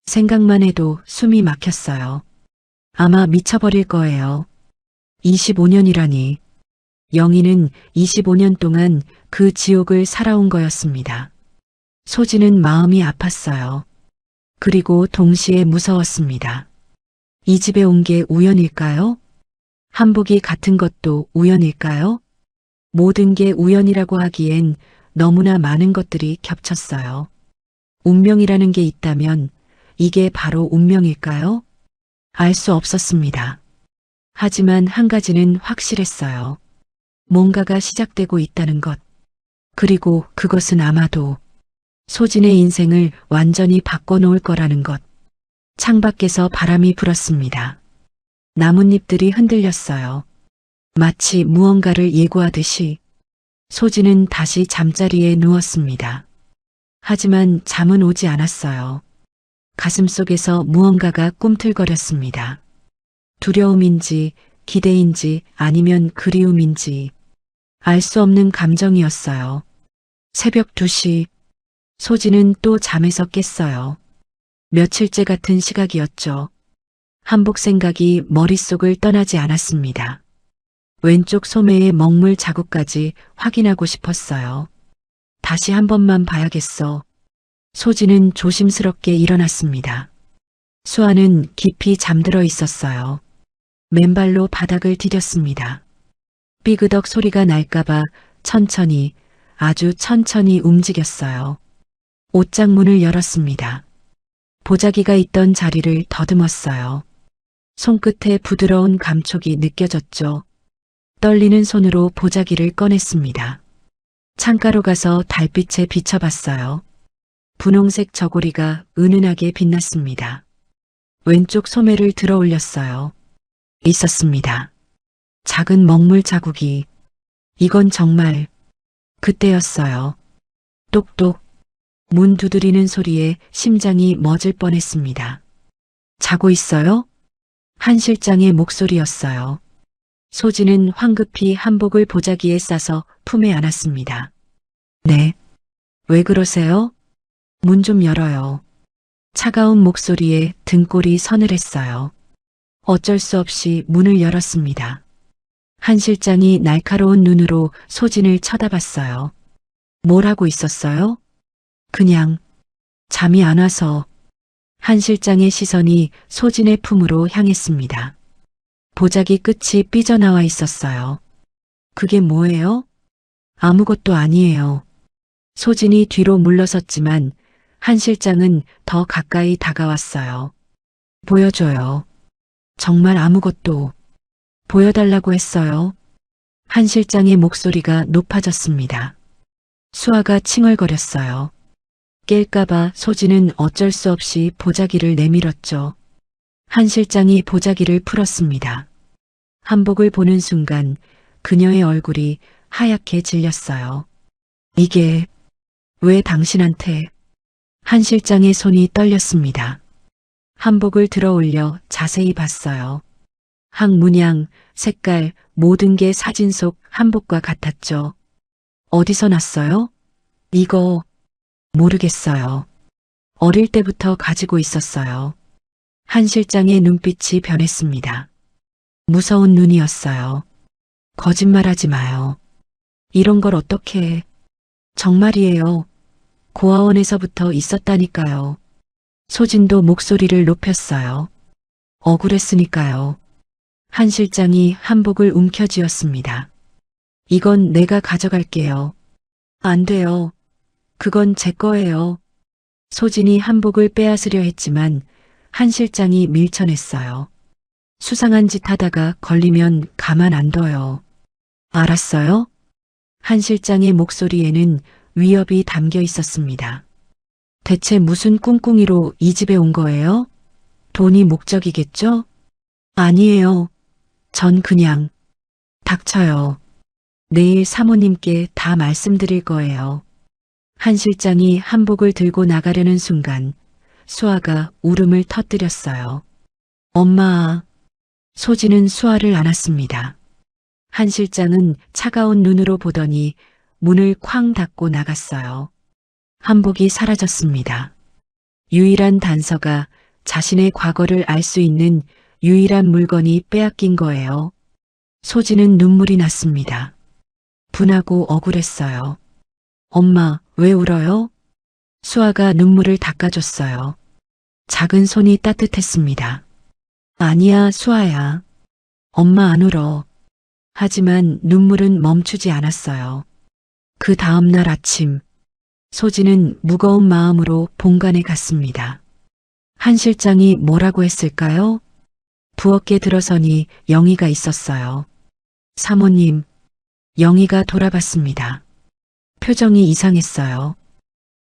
생각만 해도 숨이 막혔어요. 아마 미쳐버릴 거예요. 25년이라니. 영희는 25년 동안 그 지옥을 살아온 거였습니다. 소진은 마음이 아팠어요. 그리고 동시에 무서웠습니다. 이 집에 온 게 우연일까요? 한복이 같은 것도 우연일까요? 모든 게 우연이라고 하기엔 너무나 많은 것들이 겹쳤어요. 운명이라는 게 있다면 이게 바로 운명일까요? 알 수 없었습니다. 하지만 한 가지는 확실했어요. 뭔가가 시작되고 있다는 것. 그리고 그것은 아마도 소진의 인생을 완전히 바꿔놓을 거라는 것. 창밖에서 바람이 불었습니다. 나뭇잎들이 흔들렸어요. 마치 무언가를 예고하듯이 소진은 다시 잠자리에 누웠습니다. 하지만 잠은 오지 않았어요. 가슴속에서 무언가가 꿈틀거렸습니다. 두려움인지 기대인지 아니면 그리움인지 알 수 없는 감정이었어요. 새벽 2시 소진은 또 잠에서 깼어요. 며칠째 같은 시각이었죠. 한복 생각이 머릿속을 떠나지 않았습니다. 왼쪽 소매의 먹물 자국까지 확인하고 싶었어요. 다시 한 번만 봐야겠어. 소진은 조심스럽게 일어났습니다. 수아는 깊이 잠들어 있었어요. 맨발로 바닥을 디뎠습니다. 삐그덕 소리가 날까봐 천천히, 아주 천천히 움직였어요. 옷장 문을 열었습니다. 보자기가 있던 자리를 더듬었어요. 손끝에 부드러운 감촉이 느껴졌죠. 떨리는 손으로 보자기를 꺼냈습니다. 창가로 가서 달빛에 비춰봤어요. 분홍색 저고리가 은은하게 빛났습니다. 왼쪽 소매를 들어 올렸어요. 있었습니다. 작은 먹물 자국이. 이건 정말 그때였어요. 똑똑. 문 두드리는 소리에 심장이 멎을 뻔했습니다. 자고 있어요? 한 실장의 목소리였어요. 소진은 황급히 한복을 보자기에 싸서 품에 안았습니다. 네. 왜 그러세요? 문 좀 열어요. 차가운 목소리에 등골이 서늘했어요. 어쩔 수 없이 문을 열었습니다. 한 실장이 날카로운 눈으로 소진을 쳐다봤어요. 뭘 하고 있었어요? 그냥 잠이 안 와서. 한 실장의 시선이 소진의 품으로 향했습니다. 보자기 끝이 삐져나와 있었어요. 그게 뭐예요? 아무것도 아니에요. 소진이 뒤로 물러섰지만 한 실장은 더 가까이 다가왔어요. 보여줘요. 정말 아무것도. 보여달라고 했어요. 한 실장의 목소리가 높아졌습니다. 수아가 칭얼거렸어요. 깰까봐 소진은 어쩔 수 없이 보자기를 내밀었죠. 한 실장이 보자기를 풀었습니다. 한복을 보는 순간 그녀의 얼굴이 하얗게 질렸어요. 이게 왜 당신한테? 한 실장의 손이 떨렸습니다. 한복을 들어 올려 자세히 봤어요. 항문양, 색깔, 모든 게 사진 속 한복과 같았죠. 어디서 났어요? 이거 모르겠어요. 어릴 때부터 가지고 있었어요. 한 실장의 눈빛이 변했습니다. 무서운 눈이었어요. 거짓말하지 마요. 이런 걸 어떻게 해. 정말이에요. 고아원에서부터 있었다니까요. 소진도 목소리를 높였어요. 억울했으니까요. 한 실장이 한복을 움켜쥐었습니다. 이건 내가 가져갈게요. 안 돼요. 그건 제 거예요. 소진이 한복을 빼앗으려 했지만 한 실장이 밀쳐냈어요. 수상한 짓 하다가 걸리면 가만 안 둬요. 알았어요? 한 실장의 목소리에는 위협이 담겨 있었습니다. 대체 무슨 꿍꿍이로 이 집에 온 거예요? 돈이 목적이겠죠? 아니에요. 전 그냥 닥쳐요. 내일 사모님께 다 말씀드릴 거예요. 한 실장이 한복을 들고 나가려는 순간 수아가 울음을 터뜨렸어요. 엄마. 소진은 수아를 안았습니다. 한 실장은 차가운 눈으로 보더니 문을 쾅 닫고 나갔어요. 한복이 사라졌습니다. 유일한 단서가 자신의 과거를 알 수 있는 유일한 물건이 빼앗긴 거예요. 소진은 눈물이 났습니다. 분하고 억울했어요. 엄마, 왜 울어요? 수아가 눈물을 닦아줬어요. 작은 손이 따뜻했습니다. 아니야, 수아야. 엄마 안 울어. 하지만 눈물은 멈추지 않았어요. 그 다음 날 아침, 소진은 무거운 마음으로 본관에 갔습니다. 한 실장이 뭐라고 했을까요? 부엌에 들어서니 영희가 있었어요. 사모님, 영희가 돌아봤습니다. 표정이 이상했어요.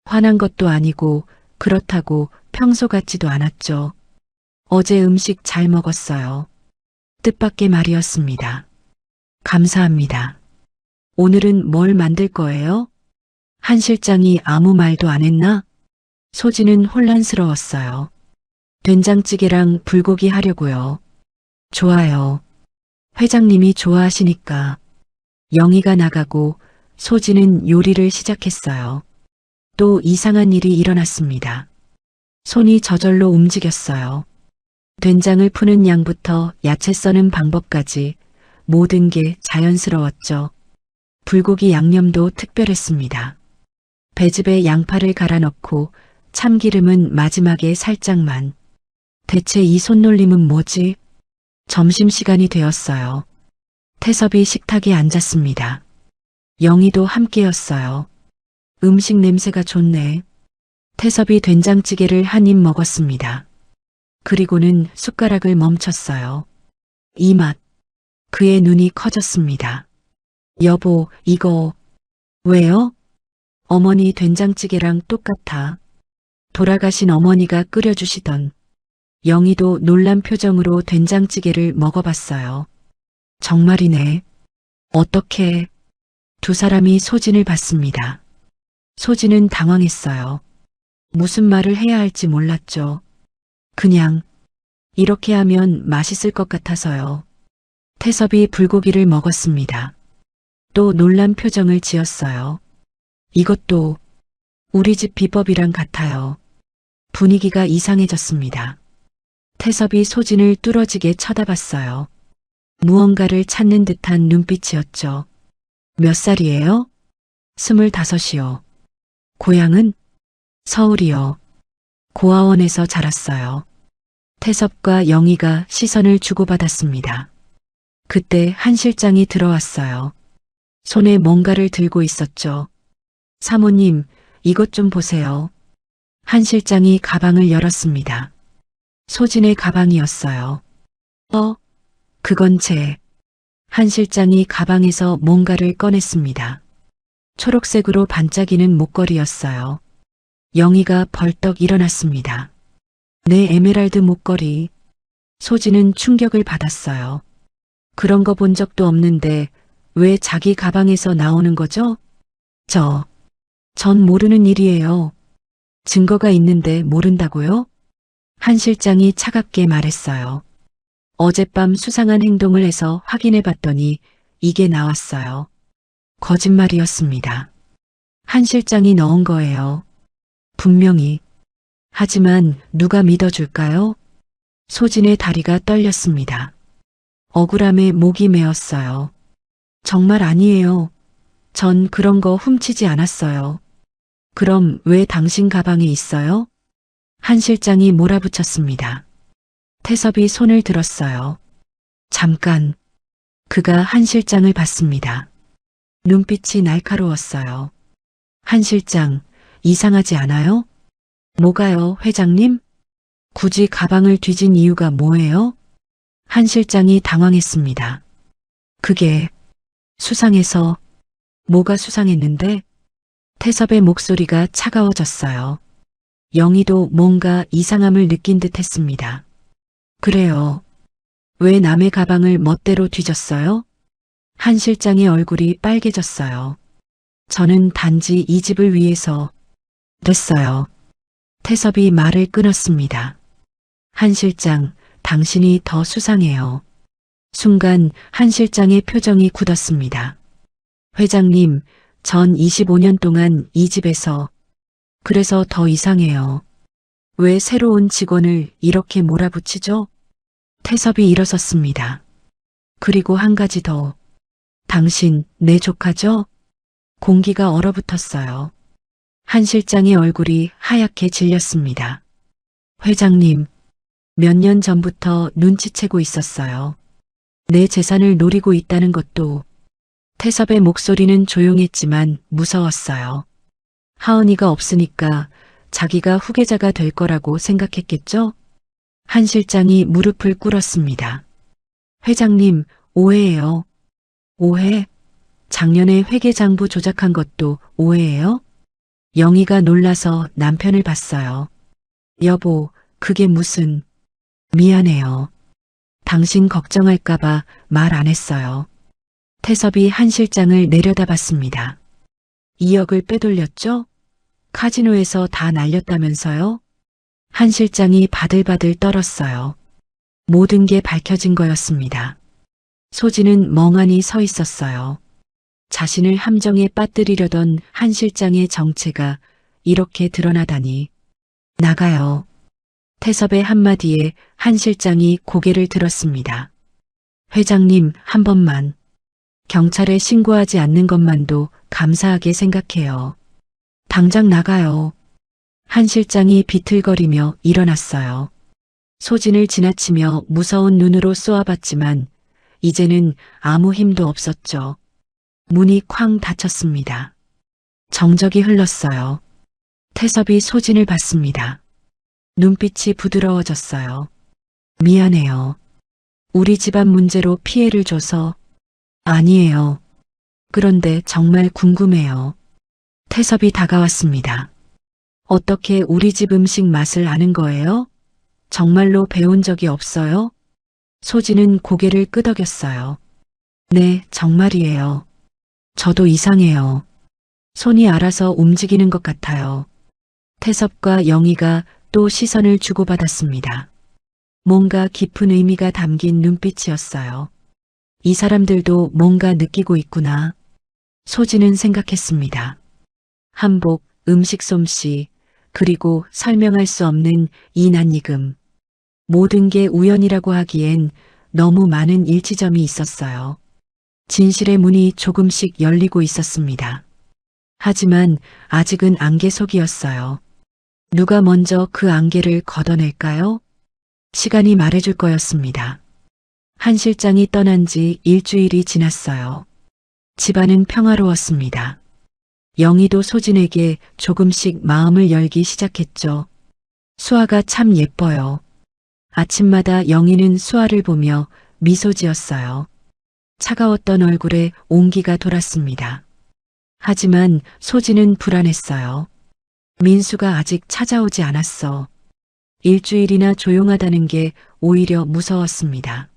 화난 것도 아니고 그렇다고 평소 같지도 않았죠. 어제 음식 잘 먹었어요. 뜻밖의 말이었습니다. 감사합니다. 오늘은 뭘 만들 거예요? 한 실장이 아무 말도 안 했나? 소진은 혼란스러웠어요. 된장찌개랑 불고기 하려고요. 좋아요. 회장님이 좋아하시니까. 영희가 나가고 소진은 요리를 시작했어요. 또 이상한 일이 일어났습니다. 손이 저절로 움직였어요. 된장을 푸는 양부터 야채 써는 방법까지 모든 게 자연스러웠죠. 불고기 양념도 특별했습니다. 배즙에 양파를 갈아 넣고 참기름은 마지막에 살짝만. 대체 이 손놀림은 뭐지? 점심시간이 되었어요. 태섭이 식탁에 앉았습니다. 영희도 함께였어요. 음식 냄새가 좋네. 태섭이 된장찌개를 한 입 먹었습니다. 그리고는 숟가락을 멈췄어요. 이 맛. 그의 눈이 커졌습니다. 여보, 이거. 왜요? 어머니 된장찌개랑 똑같아. 돌아가신 어머니가 끓여주시던. 영희도 놀란 표정으로 된장찌개를 먹어봤어요. 정말이네. 어떻게? 두 사람이 소진을 봤습니다. 소진은 당황했어요. 무슨 말을 해야 할지 몰랐죠. 그냥 이렇게 하면 맛있을 것 같아서요. 태섭이 불고기를 먹었습니다. 또 놀란 표정을 지었어요. 이것도 우리 집 비법이랑 같아요. 분위기가 이상해졌습니다. 태섭이 소진을 뚫어지게 쳐다봤어요. 무언가를 찾는 듯한 눈빛이었죠. 몇 살이에요? 25이요. 고향은? 서울이요. 고아원에서 자랐어요. 태섭과 영희가 시선을 주고받았습니다. 그때 한 실장이 들어왔어요. 손에 뭔가를 들고 있었죠. 사모님, 이것 좀 보세요. 한 실장이 가방을 열었습니다. 소진의 가방이었어요. 그건 한 실장이 가방에서 뭔가를 꺼냈습니다. 초록색으로 반짝이는 목걸이였어요. 영희가 벌떡 일어났습니다. 내 에메랄드 목걸이. 소진은 충격을 받았어요. 그런 거 본 적도 없는데 왜 자기 가방에서 나오는 거죠? 전 모르는 일이에요. 증거가 있는데 모른다고요? 한 실장이 차갑게 말했어요. 어젯밤 수상한 행동을 해서 확인해 봤더니 이게 나왔어요. 거짓말이었습니다. 한 실장이 넣은 거예요. 분명히. 하지만 누가 믿어줄까요? 소진의 다리가 떨렸습니다. 억울함에 목이 메었어요. 정말 아니에요. 전 그런 거 훔치지 않았어요. 그럼 왜 당신 가방에 있어요? 한 실장이 몰아붙였습니다. 태섭이 손을 들었어요. 잠깐. 그가 한 실장을 봤습니다. 눈빛이 날카로웠어요. 한 실장, 이상하지 않아요? 뭐가요, 회장님? 굳이 가방을 뒤진 이유가 뭐예요? 한 실장이 당황했습니다. 그게 수상해서. 뭐가 수상했는데? 태섭의 목소리가 차가워졌어요. 영희도 뭔가 이상함을 느낀 듯 했습니다. 그래요. 왜 남의 가방을 멋대로 뒤졌어요? 한 실장의 얼굴이 빨개졌어요. 저는 단지 이 집을 위해서. 됐어요. 태섭이 말을 끊었습니다. 한 실장, 당신이 더 수상해요. 순간 한 실장의 표정이 굳었습니다. 회장님, 전 25년 동안 이 집에서. 그래서 더 이상해요. 왜 새로운 직원을 이렇게 몰아붙이죠? 태섭이 일어섰습니다. 그리고 한 가지 더. 당신, 내 조카죠? 공기가 얼어붙었어요. 한 실장의 얼굴이 하얗게 질렸습니다. 회장님, 몇 년 전부터 눈치채고 있었어요. 내 재산을 노리고 있다는 것도. 태섭의 목소리는 조용했지만 무서웠어요. 하은이가 없으니까 자기가 후계자가 될 거라고 생각했겠죠? 한 실장이 무릎을 꿇었습니다. 회장님, 오해예요. 오해? 작년에 회계장부 조작한 것도 오해예요? 영희가 놀라서 남편을 봤어요. 여보, 그게 무슨... 미안해요. 당신 걱정할까봐 말 안 했어요. 태섭이 한 실장을 내려다봤습니다. 2억을 빼돌렸죠? 카지노에서 다 날렸다면서요? 한 실장이 바들바들 떨었어요. 모든 게 밝혀진 거였습니다. 소진은 멍하니 서 있었어요. 자신을 함정에 빠뜨리려던 한 실장의 정체가 이렇게 드러나다니. 나가요. 태섭의 한마디에 한 실장이 고개를 들었습니다. 회장님, 한 번만. 경찰에 신고하지 않는 것만도 감사하게 생각해요. 당장 나가요. 한 실장이 비틀거리며 일어났어요. 소진을 지나치며 무서운 눈으로 쏘아봤지만 이제는 아무 힘도 없었죠. 문이 쾅 닫혔습니다. 정적이 흘렀어요. 태섭이 소진을 봤습니다. 눈빛이 부드러워졌어요. 미안해요. 우리 집안 문제로 피해를 줘서. 아니에요. 그런데 정말 궁금해요. 태섭이 다가왔습니다. 어떻게 우리 집 음식 맛을 아는 거예요? 정말로 배운 적이 없어요? 소진은 고개를 끄덕였어요. 네, 정말이에요. 저도 이상해요. 손이 알아서 움직이는 것 같아요. 태섭과 영희가 또 시선을 주고받았습니다. 뭔가 깊은 의미가 담긴 눈빛이었어요. 이 사람들도 뭔가 느끼고 있구나. 소진은 생각했습니다. 한복, 음식 솜씨, 그리고 설명할 수 없는 이 낯익음. 모든 게 우연이라고 하기엔 너무 많은 일치점이 있었어요. 진실의 문이 조금씩 열리고 있었습니다. 하지만 아직은 안개 속이었어요. 누가 먼저 그 안개를 걷어낼까요? 시간이 말해줄 거였습니다. 한 실장이 떠난 지 일주일이 지났어요. 집안은 평화로웠습니다. 영희도 소진에게 조금씩 마음을 열기 시작했죠. 수아가 참 예뻐요. 아침마다 영희는 수아를 보며 미소 지었어요. 차가웠던 얼굴에 온기가 돌았습니다. 하지만 소진은 불안했어요. 민수가 아직 찾아오지 않았어. 일주일이나 조용하다는 게 오히려 무서웠습니다.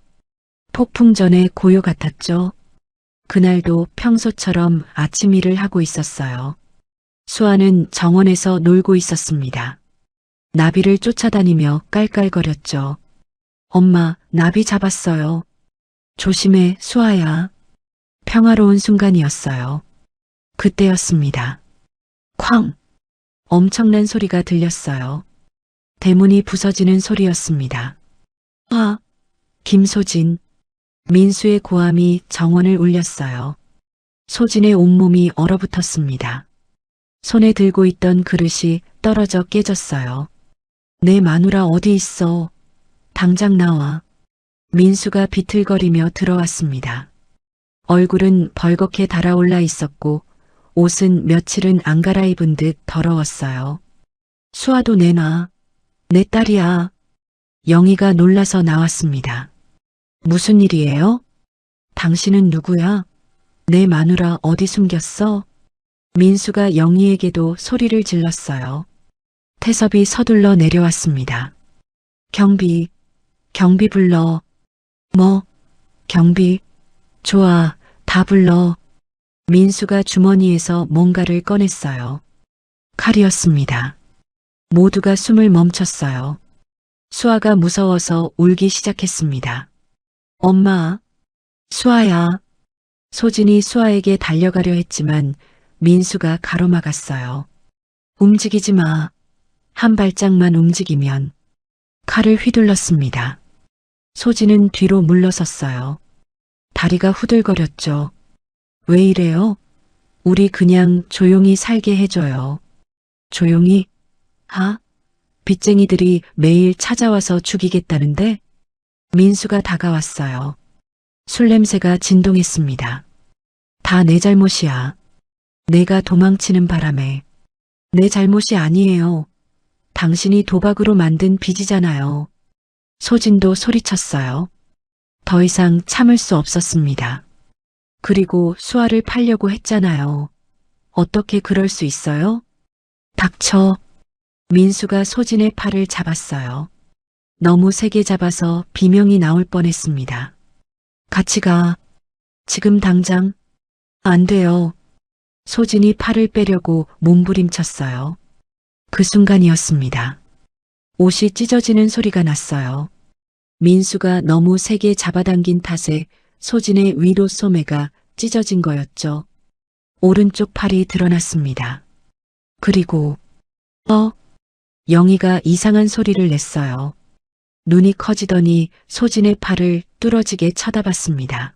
폭풍 전의 고요 같았죠. 그날도 평소처럼 아침 일을 하고 있었어요. 수아는 정원에서 놀고 있었습니다. 나비를 쫓아다니며 깔깔거렸죠. 엄마, 나비 잡았어요. 조심해, 수아야. 평화로운 순간이었어요. 그때였습니다. 쾅! 엄청난 소리가 들렸어요. 대문이 부서지는 소리였습니다. 아! 김소진. 민수의 고함이 정원을 울렸어요. 소진의 온몸이 얼어붙었습니다. 손에 들고 있던 그릇이 떨어져 깨졌어요. 내 마누라 어디 있어? 당장 나와. 민수가 비틀거리며 들어왔습니다. 얼굴은 벌겋게 달아올라 있었고 옷은 며칠은 안 갈아입은 듯 더러웠어요. 수아도 내놔. 내 딸이야. 영희가 놀라서 나왔습니다. 무슨 일이에요? 당신은 누구야? 내 마누라 어디 숨겼어? 민수가 영희에게도 소리를 질렀어요. 태섭이 서둘러 내려왔습니다. 경비 불러. 뭐? 경비? 좋아, 다 불러. 민수가 주머니에서 뭔가를 꺼냈어요. 칼이었습니다. 모두가 숨을 멈췄어요. 수아가 무서워서 울기 시작했습니다. 엄마, 수아야. 소진이 수아에게 달려가려 했지만 민수가 가로막았어요. 움직이지 마. 한 발짝만 움직이면. 칼을 휘둘렀습니다. 소진은 뒤로 물러섰어요. 다리가 후들거렸죠. 왜 이래요? 우리 그냥 조용히 살게 해줘요. 조용히? 빚쟁이들이 매일 찾아와서 죽이겠다는데? 민수가 다가왔어요. 술 냄새가 진동했습니다. 다 내 잘못이야. 내가 도망치는 바람에. 내 잘못이 아니에요. 당신이 도박으로 만든 빚이잖아요. 소진도 소리쳤어요. 더 이상 참을 수 없었습니다. 그리고 수아를 팔려고 했잖아요. 어떻게 그럴 수 있어요? 닥쳐. 민수가 소진의 팔을 잡았어요. 너무 세게 잡아서 비명이 나올 뻔했습니다. 같이 가. 지금 당장. 안 돼요. 소진이 팔을 빼려고 몸부림쳤어요. 그 순간이었습니다. 옷이 찢어지는 소리가 났어요. 민수가 너무 세게 잡아당긴 탓에 소진의 위로 소매가 찢어진 거였죠. 오른쪽 팔이 드러났습니다. 그리고 영희가 이상한 소리를 냈어요. 눈이 커지더니 소진의 팔을 뚫어지게 쳐다봤습니다.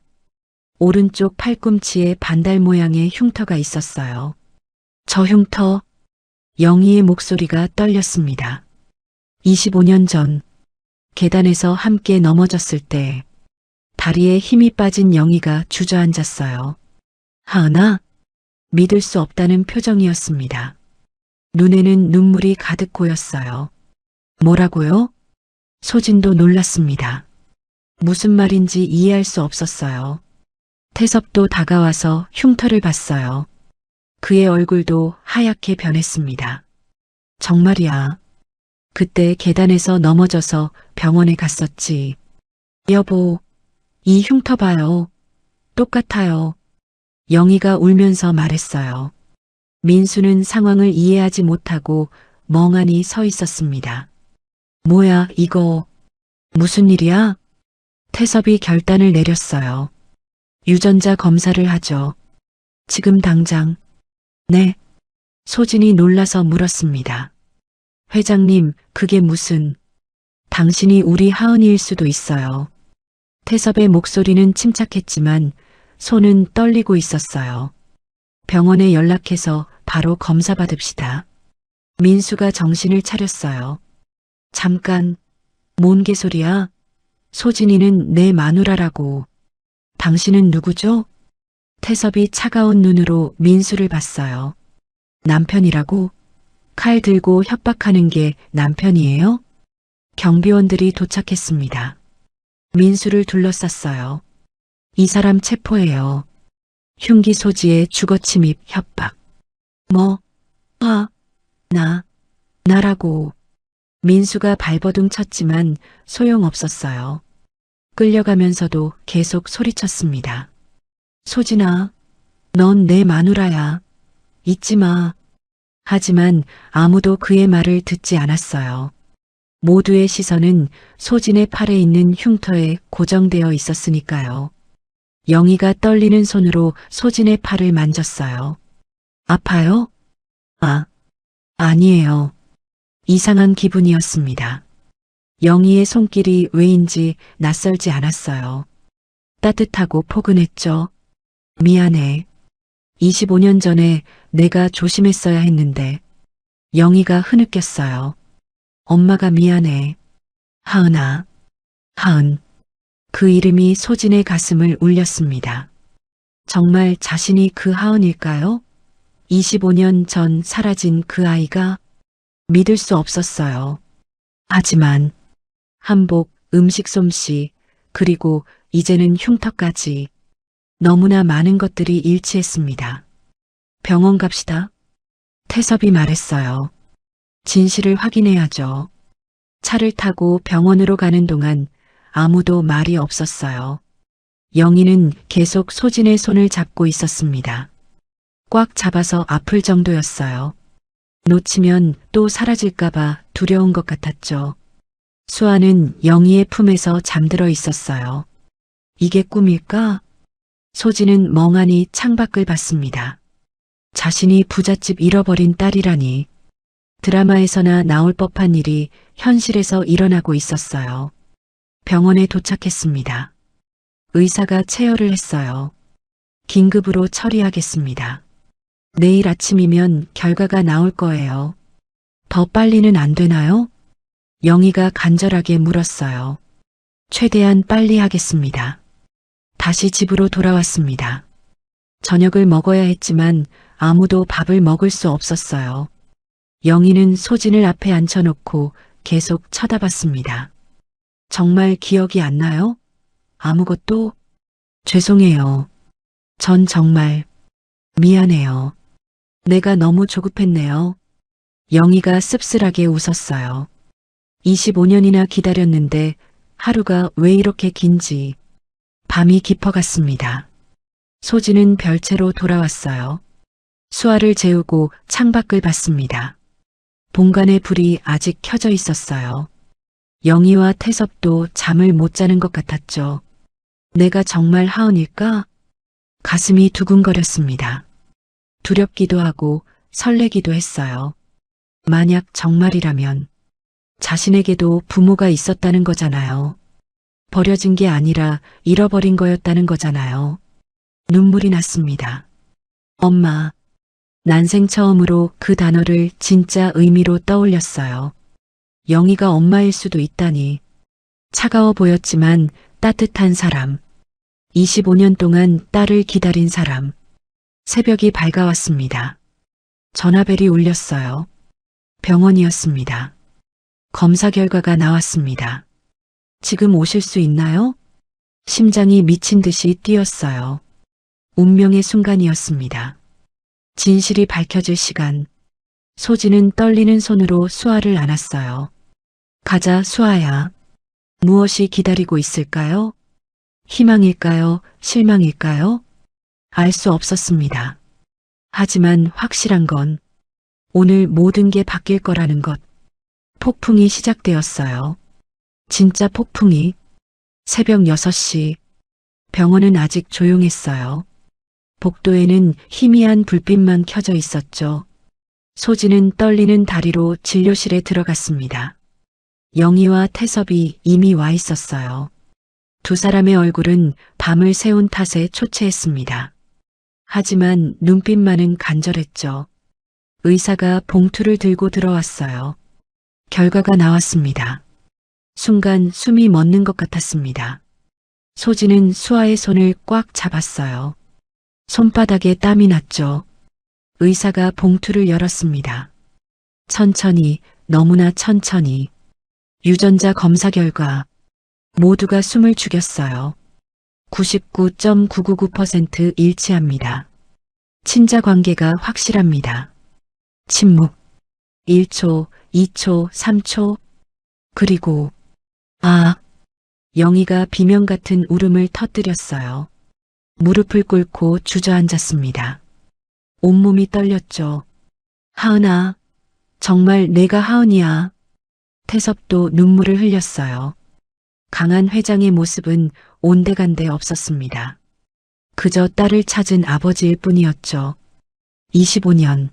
오른쪽 팔꿈치에 반달 모양의 흉터가 있었어요. 저 흉터, 영희의 목소리가 떨렸습니다. 25년 전 계단에서 함께 넘어졌을 때 다리에 힘이 빠진 영희가 주저앉았어요. 하은아, 믿을 수 없다는 표정이었습니다. 눈에는 눈물이 가득 고였어요. 뭐라고요? 소진도 놀랐습니다. 무슨 말인지 이해할 수 없었어요. 태섭도 다가와서 흉터를 봤어요. 그의 얼굴도 하얗게 변했습니다. 정말이야. 그때 계단에서 넘어져서 병원에 갔었지. 여보, 이 흉터 봐요. 똑같아요. 영희가 울면서 말했어요. 민수는 상황을 이해하지 못하고 멍하니 서 있었습니다. 뭐야, 이거. 무슨 일이야? 태섭이 결단을 내렸어요. 유전자 검사를 하죠. 지금 당장. 네. 소진이 놀라서 물었습니다. 회장님, 그게 무슨... 당신이 우리 하은이일 수도 있어요. 태섭의 목소리는 침착했지만 손은 떨리고 있었어요. 병원에 연락해서 바로 검사 받읍시다. 민수가 정신을 차렸어요. 잠깐, 뭔 개소리야? 소진이는 내 마누라라고. 당신은 누구죠? 태섭이 차가운 눈으로 민수를 봤어요. 남편이라고? 칼 들고 협박하는 게 남편이에요? 경비원들이 도착했습니다. 민수를 둘러쌌어요. 이 사람 체포해요. 흉기 소지의 주거 침입 협박. 뭐? 나라고. 민수가 발버둥 쳤지만 소용없었어요. 끌려가면서도 계속 소리쳤습니다. 소진아, 넌 내 마누라야. 잊지 마. 하지만 아무도 그의 말을 듣지 않았어요. 모두의 시선은 소진의 팔에 있는 흉터에 고정되어 있었으니까요. 영희가 떨리는 손으로 소진의 팔을 만졌어요. 아파요? 아니에요. 이상한 기분이었습니다. 영희의 손길이 왜인지 낯설지 않았어요. 따뜻하고 포근했죠. 미안해. 25년 전에 내가 조심했어야 했는데. 영희가 흐느꼈어요. 엄마가 미안해. 하은아. 하은. 그 이름이 소진의 가슴을 울렸습니다. 정말 자신이 그 하은일까요? 25년 전 사라진 그 아이가? 믿을 수 없었어요. 하지만 한복, 음식 솜씨, 그리고 이제는 흉터까지 너무나 많은 것들이 일치했습니다. 병원 갑시다. 태섭이 말했어요. 진실을 확인해야죠. 차를 타고 병원으로 가는 동안 아무도 말이 없었어요. 영희는 계속 소진의 손을 잡고 있었습니다. 꽉 잡아서 아플 정도였어요. 놓치면 또 사라질까봐 두려운 것 같았죠. 수아는 영희의 품에서 잠들어 있었어요. 이게 꿈일까? 소진은 멍하니 창밖을 봤습니다. 자신이 부잣집 잃어버린 딸이라니. 드라마에서나 나올 법한 일이 현실에서 일어나고 있었어요. 병원에 도착했습니다. 의사가 체열을 했어요. 긴급으로 처리하겠습니다. 내일 아침이면 결과가 나올 거예요. 더 빨리는 안 되나요? 영희가 간절하게 물었어요. 최대한 빨리 하겠습니다. 다시 집으로 돌아왔습니다. 저녁을 먹어야 했지만 아무도 밥을 먹을 수 없었어요. 영희는 소진을 앞에 앉혀놓고 계속 쳐다봤습니다. 정말 기억이 안 나요? 아무것도? 죄송해요. 전 정말 미안해요. 내가 너무 조급했네요. 영희가 씁쓸하게 웃었어요. 25년이나 기다렸는데 하루가 왜 이렇게 긴지. 밤이 깊어갔습니다. 소진은 별채로 돌아왔어요. 수아를 재우고 창밖을 봤습니다. 본관의 불이 아직 켜져 있었어요. 영희와 태섭도 잠을 못 자는 것 같았죠. 내가 정말 하은일까? 가슴이 두근거렸습니다. 두렵기도 하고 설레기도 했어요. 만약 정말이라면 자신에게도 부모가 있었다는 거잖아요. 버려진 게 아니라 잃어버린 거였다는 거잖아요. 눈물이 났습니다. 엄마. 난생 처음으로 그 단어를 진짜 의미로 떠올렸어요. 영희가 엄마일 수도 있다니. 차가워 보였지만 따뜻한 사람. 25년 동안 딸을 기다린 사람. 새벽이 밝아왔습니다. 전화벨이 울렸어요. 병원이었습니다. 검사 결과가 나왔습니다. 지금 오실 수 있나요? 심장이 미친 듯이 뛰었어요. 운명의 순간이었습니다. 진실이 밝혀질 시간. 소진은 떨리는 손으로 수아를 안았어요. 가자, 수아야. 무엇이 기다리고 있을까요? 희망일까요? 실망일까요? 알 수 없었습니다. 하지만 확실한 건 오늘 모든 게 바뀔 거라는 것. 폭풍이 시작되었어요. 진짜 폭풍이. 새벽 6시. 병원은 아직 조용했어요. 복도에는 희미한 불빛만 켜져 있었죠. 소진은 떨리는 다리로 진료실에 들어갔습니다. 영희와 태섭이 이미 와 있었어요. 두 사람의 얼굴은 밤을 새운 탓에 초췌했습니다. 하지만 눈빛만은 간절했죠. 의사가 봉투를 들고 들어왔어요. 결과가 나왔습니다. 순간 숨이 멎는 것 같았습니다. 소진은 수아의 손을 꽉 잡았어요. 손바닥에 땀이 났죠. 의사가 봉투를 열었습니다. 천천히, 너무나 천천히. 유전자 검사 결과 모두가 숨을 죽였어요. 99.999% 일치합니다. 친자 관계가 확실합니다. 침묵. 1초, 2초, 3초. 그리고 영희가 비명 같은 울음을 터뜨렸어요. 무릎을 꿇고 주저앉았습니다. 온몸이 떨렸죠. 하은아, 정말 내가 하은이야. 태섭도 눈물을 흘렸어요. 강한 회장의 모습은 온데간데 없었습니다. 그저 딸을 찾은 아버지일 뿐이었죠. 25년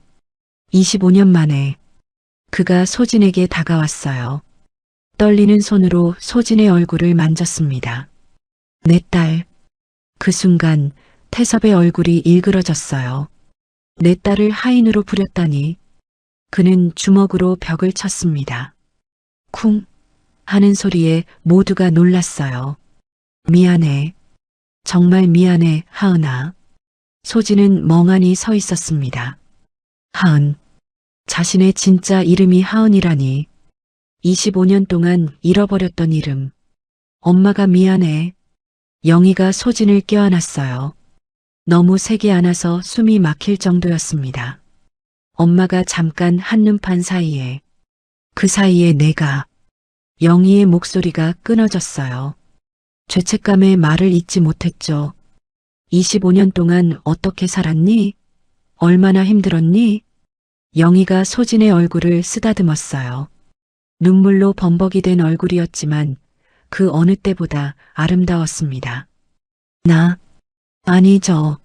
만에 그가 소진에게 다가왔어요. 떨리는 손으로 소진의 얼굴을 만졌습니다. 내 딸. 그 순간 태섭의 얼굴이 일그러졌어요. 내 딸을 하인으로 부렸다니. 그는 주먹으로 벽을 쳤습니다. 쿵 하는 소리에 모두가 놀랐어요. 미안해. 정말 미안해, 하은아. 소진은 멍하니 서 있었습니다. 하은. 자신의 진짜 이름이 하은이라니. 25년 동안 잃어버렸던 이름. 엄마가 미안해. 영희가 소진을 껴안았어요. 너무 세게 안아서 숨이 막힐 정도였습니다. 엄마가 잠깐 한눈판 사이에, 그 사이에 내가, 영희의 목소리가 끊어졌어요. 죄책감에 말을 잇지 못했죠. 25년 동안 어떻게 살았니? 얼마나 힘들었니? 영희가 소진의 얼굴을 쓰다듬었어요. 눈물로 범벅이 된 얼굴이었지만 그 어느 때보다 아름다웠습니다. 아니 저.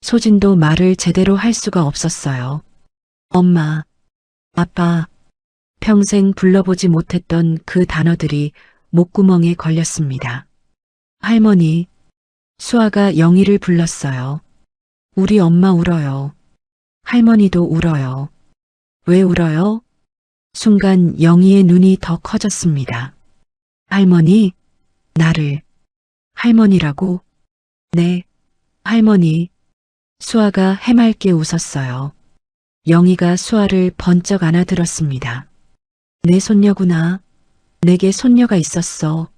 소진도 말을 제대로 할 수가 없었어요. 엄마, 아빠. 평생 불러보지 못했던 그 단어들이 목구멍에 걸렸습니다. 할머니. 수아가 영희를 불렀어요. 우리 엄마 울어요. 할머니도 울어요. 왜 울어요? 순간 영희의 눈이 더 커졌습니다. 할머니? 나를 할머니라고? 네, 할머니. 수아가 해맑게 웃었어요. 영희가 수아를 번쩍 안아들었습니다. 내 손녀구나. 내게 손녀가 있었어.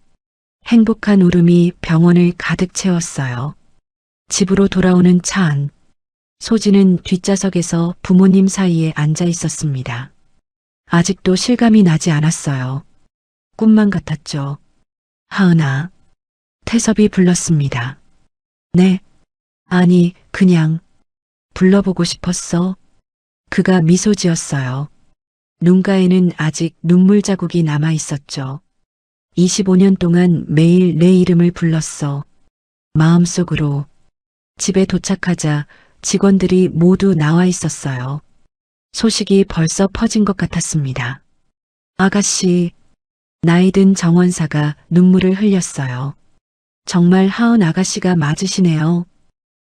행복한 울음이 병원을 가득 채웠어요. 집으로 돌아오는 차 안. 소진은 뒷좌석에서 부모님 사이에 앉아 있었습니다. 아직도 실감이 나지 않았어요. 꿈만 같았죠. 하은아. 태섭이 불렀습니다. 네. 아니, 그냥 불러보고 싶었어. 그가 미소 지었어요. 눈가에는 아직 눈물 자국이 남아 있었죠. 25년 동안 매일 내 이름을 불렀어. 마음속으로. 집에 도착하자 직원들이 모두 나와 있었어요. 소식이 벌써 퍼진 것 같았습니다. 아가씨, 나이 든 정원사가 눈물을 흘렸어요. 정말 하은 아가씨가 맞으시네요.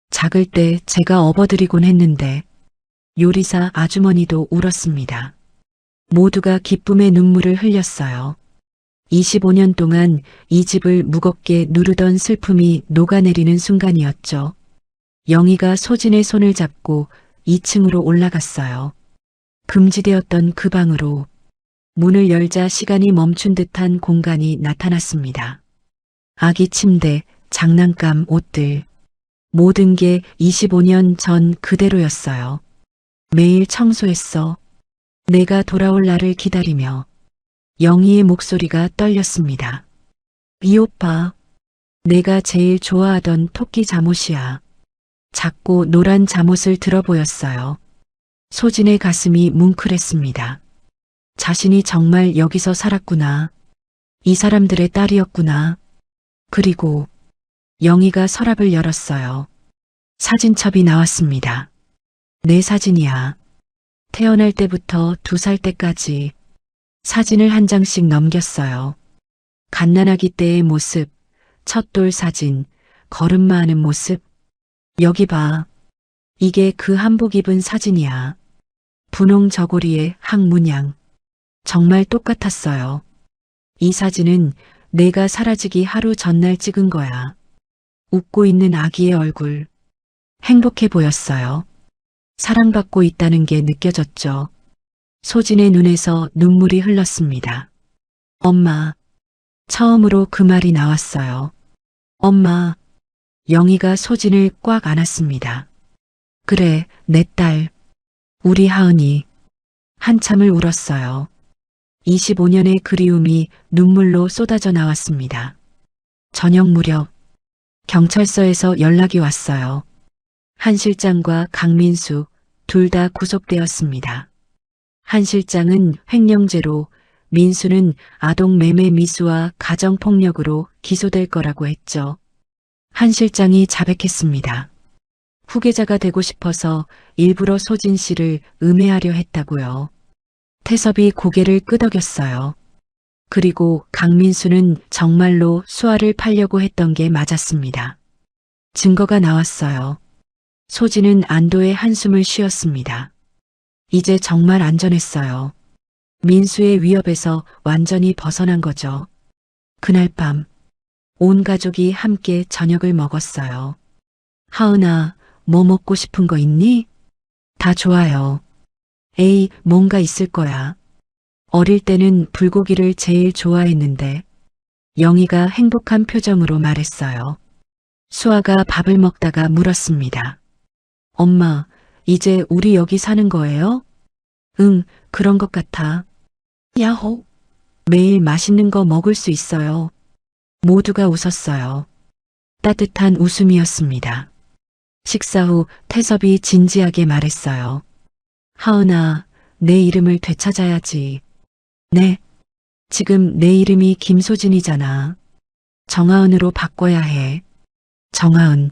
작을 때 제가 업어드리곤 했는데 요리사 아주머니도 울었습니다. 모두가 기쁨의 눈물을 흘렸어요. 25년 동안 이 집을 무겁게 누르던 슬픔이 녹아내리는 순간이었죠. 영희가 소진의 손을 잡고 2층으로 올라갔어요. 금지되었던 그 방으로 문을 열자 시간이 멈춘 듯한 공간이 나타났습니다. 아기 침대, 장난감, 옷들. 모든 게 25년 전 그대로였어요. 매일 청소했어. 내가 돌아올 날을 기다리며. 영희의 목소리가 떨렸습니다. 이 오빠, 내가 제일 좋아하던 토끼 잠옷이야. 작고 노란 잠옷을 들어 보였어요. 소진의 가슴이 뭉클했습니다. 자신이 정말 여기서 살았구나. 이 사람들의 딸이었구나. 그리고 영희가 서랍을 열었어요. 사진첩이 나왔습니다. 내 사진이야. 태어날 때부터 2살 때까지 사진을 한 장씩 넘겼어요. 갓난아기 때의 모습, 첫돌 사진, 걸음마 하는 모습. 여기 봐. 이게 그 한복 입은 사진이야. 분홍 저고리에 항문양. 정말 똑같았어요. 이 사진은 내가 사라지기 하루 전날 찍은 거야. 웃고 있는 아기의 얼굴. 행복해 보였어요. 사랑받고 있다는 게 느껴졌죠. 소진의 눈에서 눈물이 흘렀습니다. 엄마. 처음으로 그 말이 나왔어요. 엄마. 영희가 소진을 꽉 안았습니다. 그래, 내 딸. 우리 하은이. 한참을 울었어요. 25년의 그리움이 눈물로 쏟아져 나왔습니다. 저녁 무렵 경찰서에서 연락이 왔어요. 한 실장과 강민수 둘 다 구속되었습니다. 한 실장은 횡령죄로, 민수는 아동 매매 미수와 가정폭력으로 기소될 거라고 했죠. 한 실장이 자백했습니다. 후계자가 되고 싶어서 일부러 소진 씨를 음해하려 했다고요. 태섭이 고개를 끄덕였어요. 그리고 강민수는 정말로 수아를 팔려고 했던 게 맞았습니다. 증거가 나왔어요. 소진은 안도의 한숨을 쉬었습니다. 이제 정말 안전했어요. 민수의 위협에서 완전히 벗어난 거죠. 그날 밤 온 가족이 함께 저녁을 먹었어요. 하은아, 뭐 먹고 싶은 거 있니? 다 좋아요. 에이, 뭔가 있을 거야. 어릴 때는 불고기를 제일 좋아했는데. 영희가 행복한 표정으로 말했어요. 수아가 밥을 먹다가 물었습니다. 엄마, 이제 우리 여기 사는 거예요? 응, 그런 것 같아. 야호. 매일 맛있는 거 먹을 수 있어요. 모두가 웃었어요. 따뜻한 웃음이었습니다. 식사 후 태섭이 진지하게 말했어요. 하은아, 내 이름을 되찾아야지. 네. 지금 내 이름이 김소진이잖아. 정하은으로 바꿔야 해. 정하은.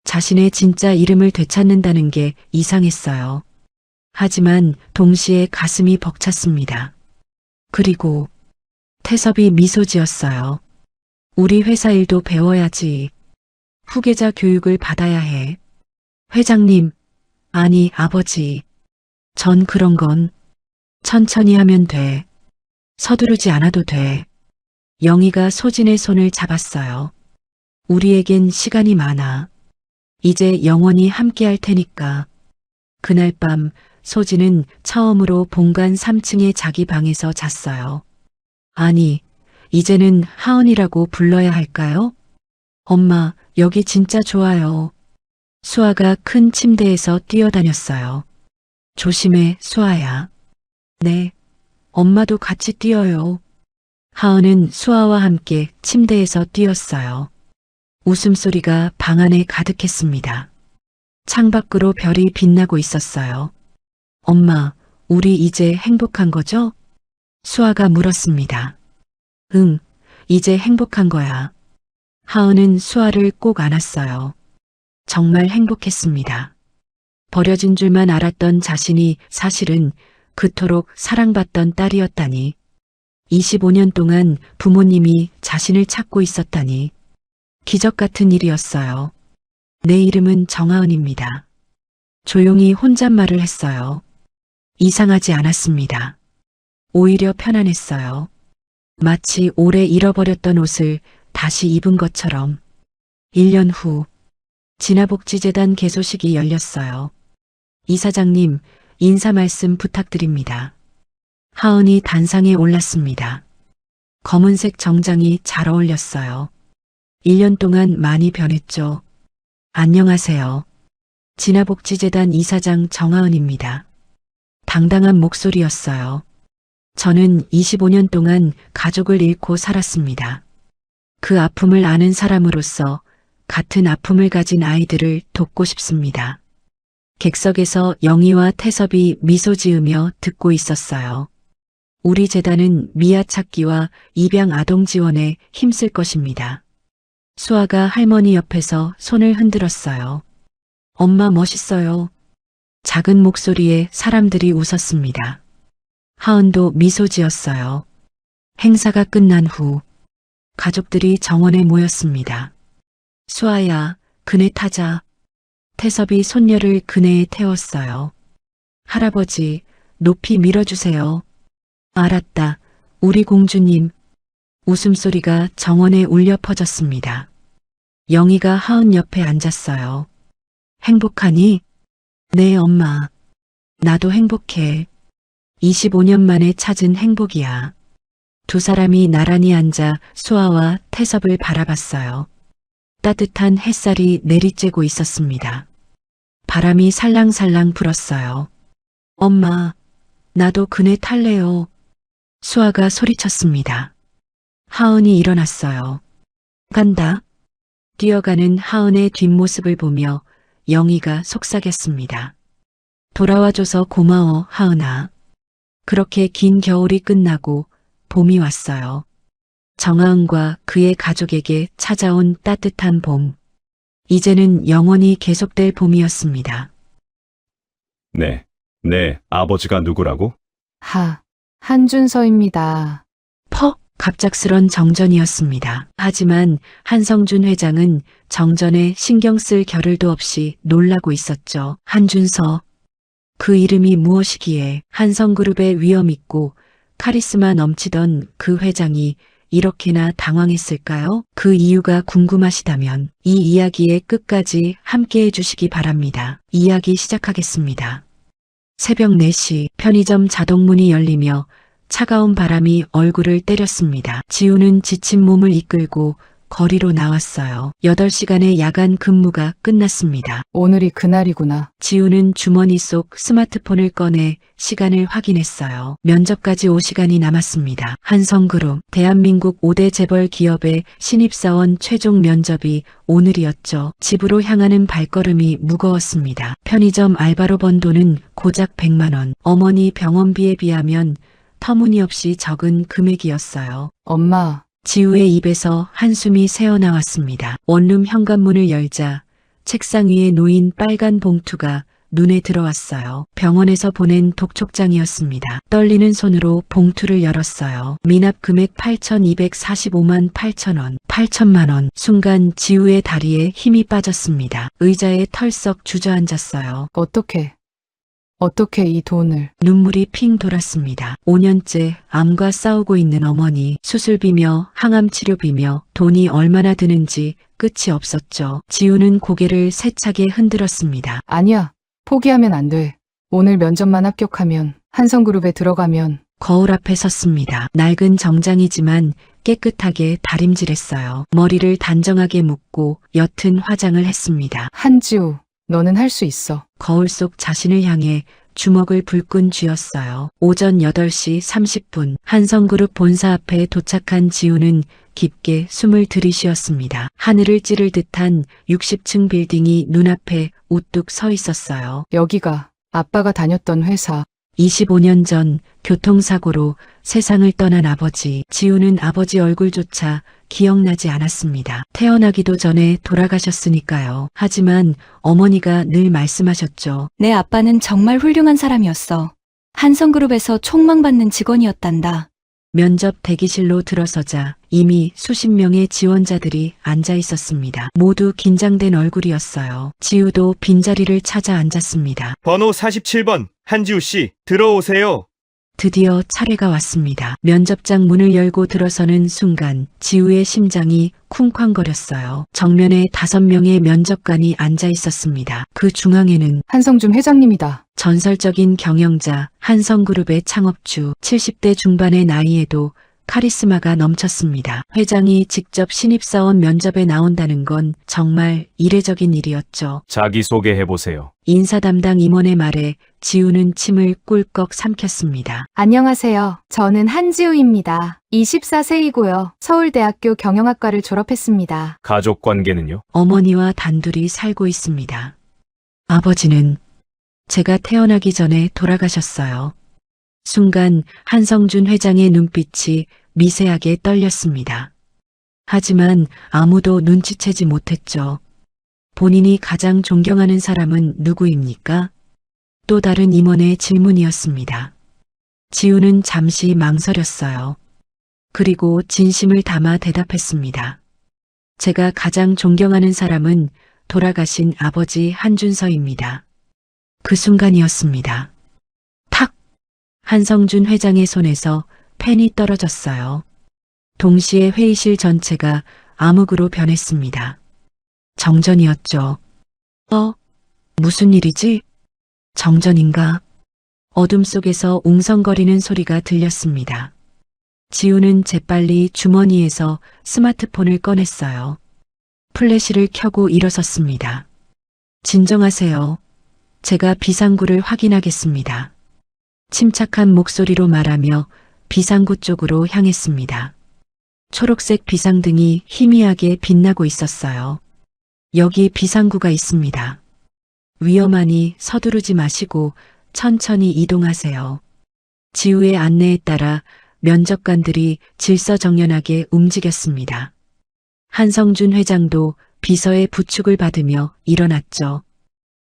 자신의 진짜 이름을 되찾는다는 게 이상했어요. 하지만 동시에 가슴이 벅찼습니다. 그리고 태섭이 미소 지었어요. 우리 회사 일도 배워야지. 후계자 교육을 받아야 해. 회장님, 아니 아버지. 전 그런 건 천천히 하면 돼. 서두르지 않아도 돼. 영희가 소진의 손을 잡았어요. 우리에겐 시간이 많아. 이제 영원히 함께 할 테니까. 그날 밤 소진은 처음으로 본관 3층의 자기 방에서 잤어요. 아니, 이제는 하은이라고 불러야 할까요? 엄마, 여기 진짜 좋아요. 수아가 큰 침대에서 뛰어다녔어요. 조심해, 수아야. 네, 엄마도 같이 뛰어요. 하은은 수아와 함께 침대에서 뛰었어요. 웃음소리가 방 안에 가득했습니다. 창밖으로 별이 빛나고 있었어요. 엄마, 우리 이제 행복한 거죠? 수아가 물었습니다. 응, 이제 행복한 거야. 하은은 수아를 꼭 안았어요. 정말 행복했습니다. 버려진 줄만 알았던 자신이 사실은 그토록 사랑받던 딸이었다니. 25년 동안 부모님이 자신을 찾고 있었다니. 기적 같은 일이었어요. 내 이름은 정하은입니다. 조용히 혼잣말을 했어요. 이상하지 않았습니다. 오히려 편안했어요. 마치 오래 잃어버렸던 옷을 다시 입은 것처럼. 1년 후, 진화복지재단 개소식이 열렸어요. 이사장님, 인사 말씀 부탁드립니다. 하은이 단상에 올랐습니다. 검은색 정장이 잘 어울렸어요. 1년 동안 많이 변했죠. 안녕하세요. 진화복지재단 이사장 정하은입니다. 당당한 목소리였어요. 저는 25년 동안 가족을 잃고 살았습니다. 그 아픔을 아는 사람으로서 같은 아픔을 가진 아이들을 돕고 싶습니다. 객석에서 영희와 태섭이 미소 지으며 듣고 있었어요. 우리 재단은 미아 찾기와 입양 아동 지원에 힘쓸 것입니다. 수아가 할머니 옆에서 손을 흔들었어요. 엄마 멋있어요. 작은 목소리에 사람들이 웃었습니다. 하은도 미소 지었어요. 행사가 끝난 후 가족들이 정원에 모였습니다. 수아야, 그네 타자. 태섭이 손녀를 그네에 태웠어요. 할아버지, 높이 밀어주세요. 알았다, 우리 공주님. 웃음소리가 정원에 울려 퍼졌습니다. 영희가 하은 옆에 앉았어요. 행복하니? 네, 엄마. 나도 행복해. 25년 만에 찾은 행복이야. 두 사람이 나란히 앉아 수아와 태섭을 바라봤어요. 따뜻한 햇살이 내리쬐고 있었습니다. 바람이 살랑살랑 불었어요. 엄마, 나도 그네 탈래요. 수아가 소리쳤습니다. 하은이 일어났어요. 간다. 뛰어가는 하은의 뒷모습을 보며 영희가 속삭였습니다. 돌아와줘서 고마워, 하은아. 그렇게 긴 겨울이 끝나고 봄이 왔어요. 정하은과 그의 가족에게 찾아온 따뜻한 봄. 이제는 영원히 계속될 봄이었습니다. 네, 아버지가 누구라고? 한준서입니다. 갑작스런 정전이었습니다. 하지만 한성준 회장은 정전에 신경 쓸 겨를도 없이 놀라고 있었죠. 한준서. 그 이름이 무엇이기에 한성그룹의 위엄 있고 카리스마 넘치던 그 회장이 이렇게나 당황했을까요? 그 이유가 궁금하시다면 이 이야기의 끝까지 함께해 주시기 바랍니다. 이야기 시작하겠습니다. 새벽 4시 편의점 자동문이 열리며 차가운 바람이 얼굴을 때렸습니다. 지우는 지친 몸을 이끌고 거리로 나왔어요. 8시간의 야간 근무가 끝났습니다. 오늘이 그날이구나. 지우는 주머니 속 스마트폰을 꺼내 시간을 확인했어요. 면접까지 5시간이 남았습니다. 한성그룹, 대한민국 5대 재벌 기업의 신입사원 최종 면접이 오늘이었죠. 집으로 향하는 발걸음이 무거웠습니다. 편의점 알바로 번 돈은 고작 100만 원. 어머니 병원비에 비하면 터무니없이 적은 금액이었어요. 엄마, 지우의 입에서 한숨이 새어나왔습니다. 원룸 현관문을 열자 책상 위에 놓인 빨간 봉투가 눈에 들어왔어요. 병원에서 보낸 독촉장이었습니다. 떨리는 손으로 봉투를 열었어요. 미납 금액 8,245만 8천 원. 8천만 원. 순간 지우의 다리에 힘이 빠졌습니다. 의자에 털썩 주저앉았어요. 어떻게? 어떻게 이 돈을? 눈물이 핑 돌았습니다. 5년째 암과 싸우고 있는 어머니, 수술비며 항암 치료비며 돈이 얼마나 드는지 끝이 없었죠. 지우는 고개를 세차게 흔들었습니다. 아니야. 포기하면 안 돼. 오늘 면접만 합격하면, 한성그룹에 들어가면. 거울 앞에 섰습니다. 낡은 정장이지만 깨끗하게 다림질했어요. 머리를 단정하게 묶고 옅은 화장을 했습니다. 한지우, 너는 할 수 있어. 거울 속 자신을 향해 주먹을 불끈 쥐었어요. 오전 8시 30분 한성그룹 본사 앞에 도착한 지우는 깊게 숨을 들이쉬었습니다. 하늘을 찌를 듯한 60층 빌딩이 눈앞에 우뚝 서 있었어요. 여기가 아빠가 다녔던 회사. 25년 전 교통사고로 세상을 떠난 아버지. 지우는 아버지 얼굴조차 기억나지 않았습니다. 태어나기도 전에 돌아가셨으니까요. 하지만 어머니가 늘 말씀하셨죠. 내 아빠는 정말 훌륭한 사람이었어. 한성그룹에서 촉망받는 직원이었단다. 면접 대기실로 들어서자 이미 수십 명의 지원자들이 앉아 있었습니다. 모두 긴장된 얼굴이었어요. 지우도 빈자리를 찾아 앉았습니다. 번호 47번 한지우 씨 들어오세요. 드디어 차례가 왔습니다. 면접장 문을 열고 들어서는 순간 지우의 심장이 쿵쾅거렸어요. 정면에 5명의 면접관이 앉아 있었습니다. 그 중앙에는 한성준 회장님이다. 전설적인 경영자, 한성그룹의 창업주, 70대 중반의 나이에도 카리스마가 넘쳤습니다. 회장이 직접 신입사원 면접에 나온다는 건 정말 이례적인 일이었죠. 자기소개해보세요. 인사 담당 임원의 말에 지우는 침을 꿀꺽 삼켰습니다. 안녕하세요. 저는 한지우입니다. 24세이고요. 서울대학교 경영학과를 졸업했습니다. 가족 관계는요? 어머니와 단둘이 살고 있습니다. 아버지는 제가 태어나기 전에 돌아가셨어요. 순간 한성준 회장의 눈빛이 미세하게 떨렸습니다. 하지만 아무도 눈치채지 못했죠. 본인이 가장 존경하는 사람은 누구입니까? 또 다른 임원의 질문이었습니다. 지우는 잠시 망설였어요. 그리고 진심을 담아 대답했습니다. 제가 가장 존경하는 사람은 돌아가신 아버지 한준서입니다. 그 순간이었습니다. 탁! 한성준 회장의 손에서 펜이 떨어졌어요. 동시에 회의실 전체가 암흑으로 변했습니다. 정전이었죠. 무슨 일이지? 정전인가? 어둠 속에서 웅성거리는 소리가 들렸습니다. 지우는 재빨리 주머니에서 스마트폰을 꺼냈어요. 플래시를 켜고 일어섰습니다. 진정하세요. 제가 비상구를 확인하겠습니다. 침착한 목소리로 말하며 비상구 쪽으로 향했습니다. 초록색 비상등이 희미하게 빛나고 있었어요. 여기 비상구가 있습니다. 위험하니 서두르지 마시고 천천히 이동하세요. 지우의 안내에 따라 면접관들이 질서정연하게 움직였습니다. 한성준 회장도 비서의 부축을 받으며 일어났죠.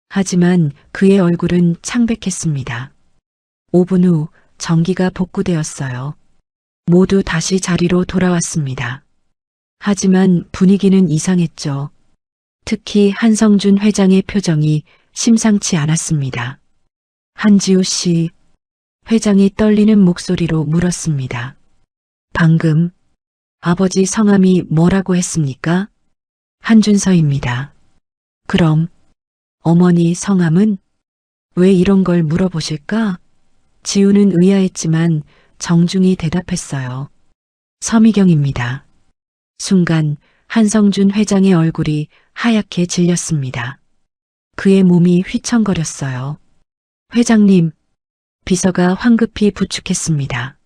하지만 그의 얼굴은 창백했습니다. 5분 후 전기가 복구되었어요. 모두 다시 자리로 돌아왔습니다. 하지만 분위기는 이상했죠. 특히 한성준 회장의 표정이 심상치 않았습니다. 한지우 씨, 회장이 떨리는 목소리로 물었습니다. 방금 아버지 성함이 뭐라고 했습니까? 한준서입니다. 그럼 어머니 성함은? 왜 이런 걸 물어보실까? 지우는 의아했지만 정중히 대답했어요. 서미경입니다. 순간 한성준 회장의 얼굴이 하얗게 질렸습니다. 그의 몸이 휘청거렸어요. 회장님, 비서가 황급히 부축했습니다.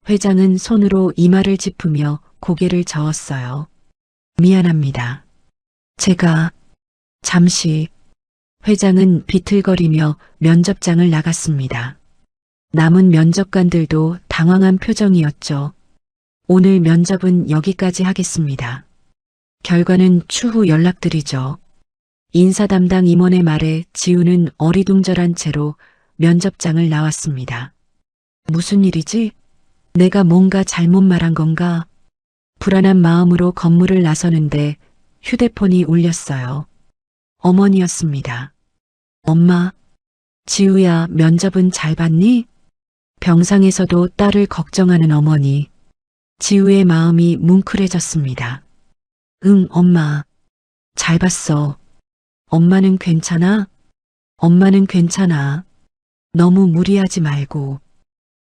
회장은 손으로 이마를 짚으며 고개를 저었어요. 미안합니다. 제가 잠시. 회장은 비틀거리며 면접장을 나갔습니다. 남은 면접관들도 당황한 표정이었죠. 오늘 면접은 여기까지 하겠습니다. 결과는 추후 연락드리죠. 인사 담당 임원의 말에 지우는 어리둥절한 채로 면접장을 나왔습니다. 무슨 일이지? 내가 뭔가 잘못 말한 건가? 불안한 마음으로 건물을 나서는데 휴대폰이 울렸어요. 어머니였습니다. 엄마, 지우야, 면접은 잘 봤니? 병상에서도 딸을 걱정하는 어머니. 지우의 마음이 뭉클해졌습니다. 응, 엄마. 잘 봤어. 엄마는 괜찮아? 엄마는 괜찮아. 너무 무리하지 말고.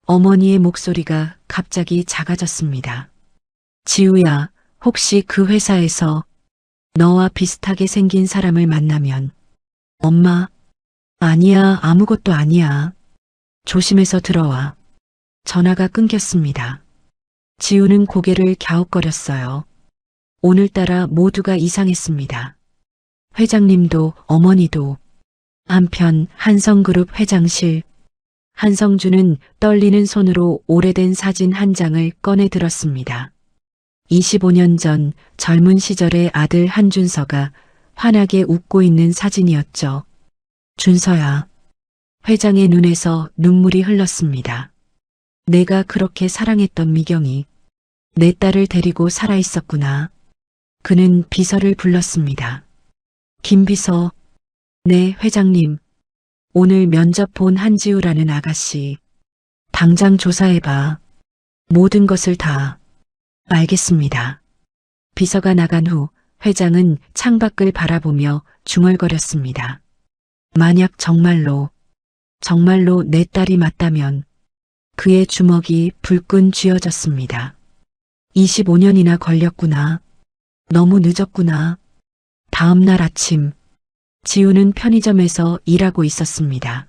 어머니의 목소리가 갑자기 작아졌습니다. 지우야, 혹시 그 회사에서 너와 비슷하게 생긴 사람을 만나면 엄마, 아니야, 아무것도 아니야. 조심해서 들어와. 전화가 끊겼습니다. 지우는 고개를 갸웃거렸어요. 오늘따라 모두가 이상했습니다. 회장님도 어머니도. 한편 한성그룹 회장실. 한성주는 떨리는 손으로 오래된 사진 한 장을 꺼내 들었습니다. 25년 전 젊은 시절의 아들 한준서가 환하게 웃고 있는 사진이었죠. 준서야. 회장의 눈에서 눈물이 흘렀습니다. 내가 그렇게 사랑했던 미경이 내 딸을 데리고 살아 있었구나. 그는 비서를 불렀습니다. 김 비서. 네, 회장님. 오늘 면접 본 한지우라는 아가씨. 당장 조사해봐. 모든 것을 다. 알겠습니다. 비서가 나간 후 회장은 창밖을 바라보며 중얼거렸습니다. 만약 정말로 내 딸이 맞다면 그의 주먹이 불끈 쥐어졌습니다. 25년이나 걸렸구나. 너무 늦었구나. 다음 날 아침 지우는 편의점에서 일하고 있었습니다.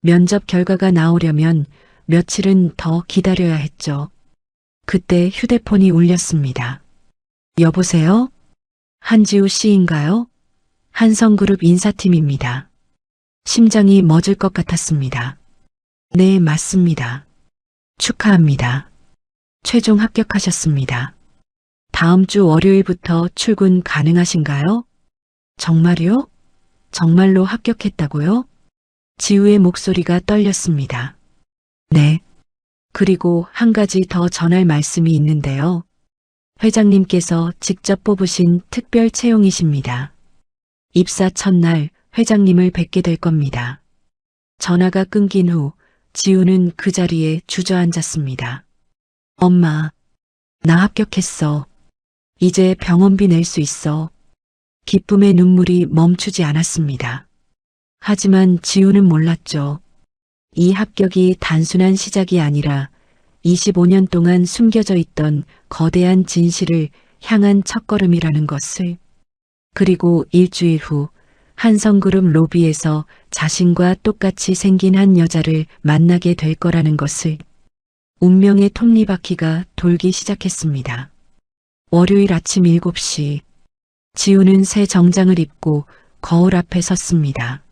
면접 결과가 나오려면 며칠은 더 기다려야 했죠. 그때 휴대폰이 울렸습니다. 여보세요? 한지우 씨인가요? 한성그룹 인사팀입니다. 심장이 멎을 것 같았습니다. 네, 맞습니다. 축하합니다. 최종 합격하셨습니다. 다음 주 월요일부터 출근 가능하신가요? 정말요? 정말로 합격했다고요? 지우의 목소리가 떨렸습니다. 네. 그리고 한 가지 더 전할 말씀이 있는데요. 회장님께서 직접 뽑으신 특별 채용이십니다. 입사 첫날 회장님을 뵙게 될 겁니다. 전화가 끊긴 후 지우는 그 자리에 주저앉았습니다. 엄마, 나 합격했어. 이제 병원비 낼 수 있어. 기쁨의 눈물이 멈추지 않았습니다. 하지만 지우는 몰랐죠. 이 합격이 단순한 시작이 아니라 25년 동안 숨겨져 있던 거대한 진실을 향한 첫걸음이라는 것을. 그리고 일주일 후 한성그룹 로비에서 자신과 똑같이 생긴 한 여자를 만나게 될 거라는 것을. 운명의 톱니바퀴가 돌기 시작했습니다. 월요일 아침 7시 지우는 새 정장을 입고 거울 앞에 섰습니다.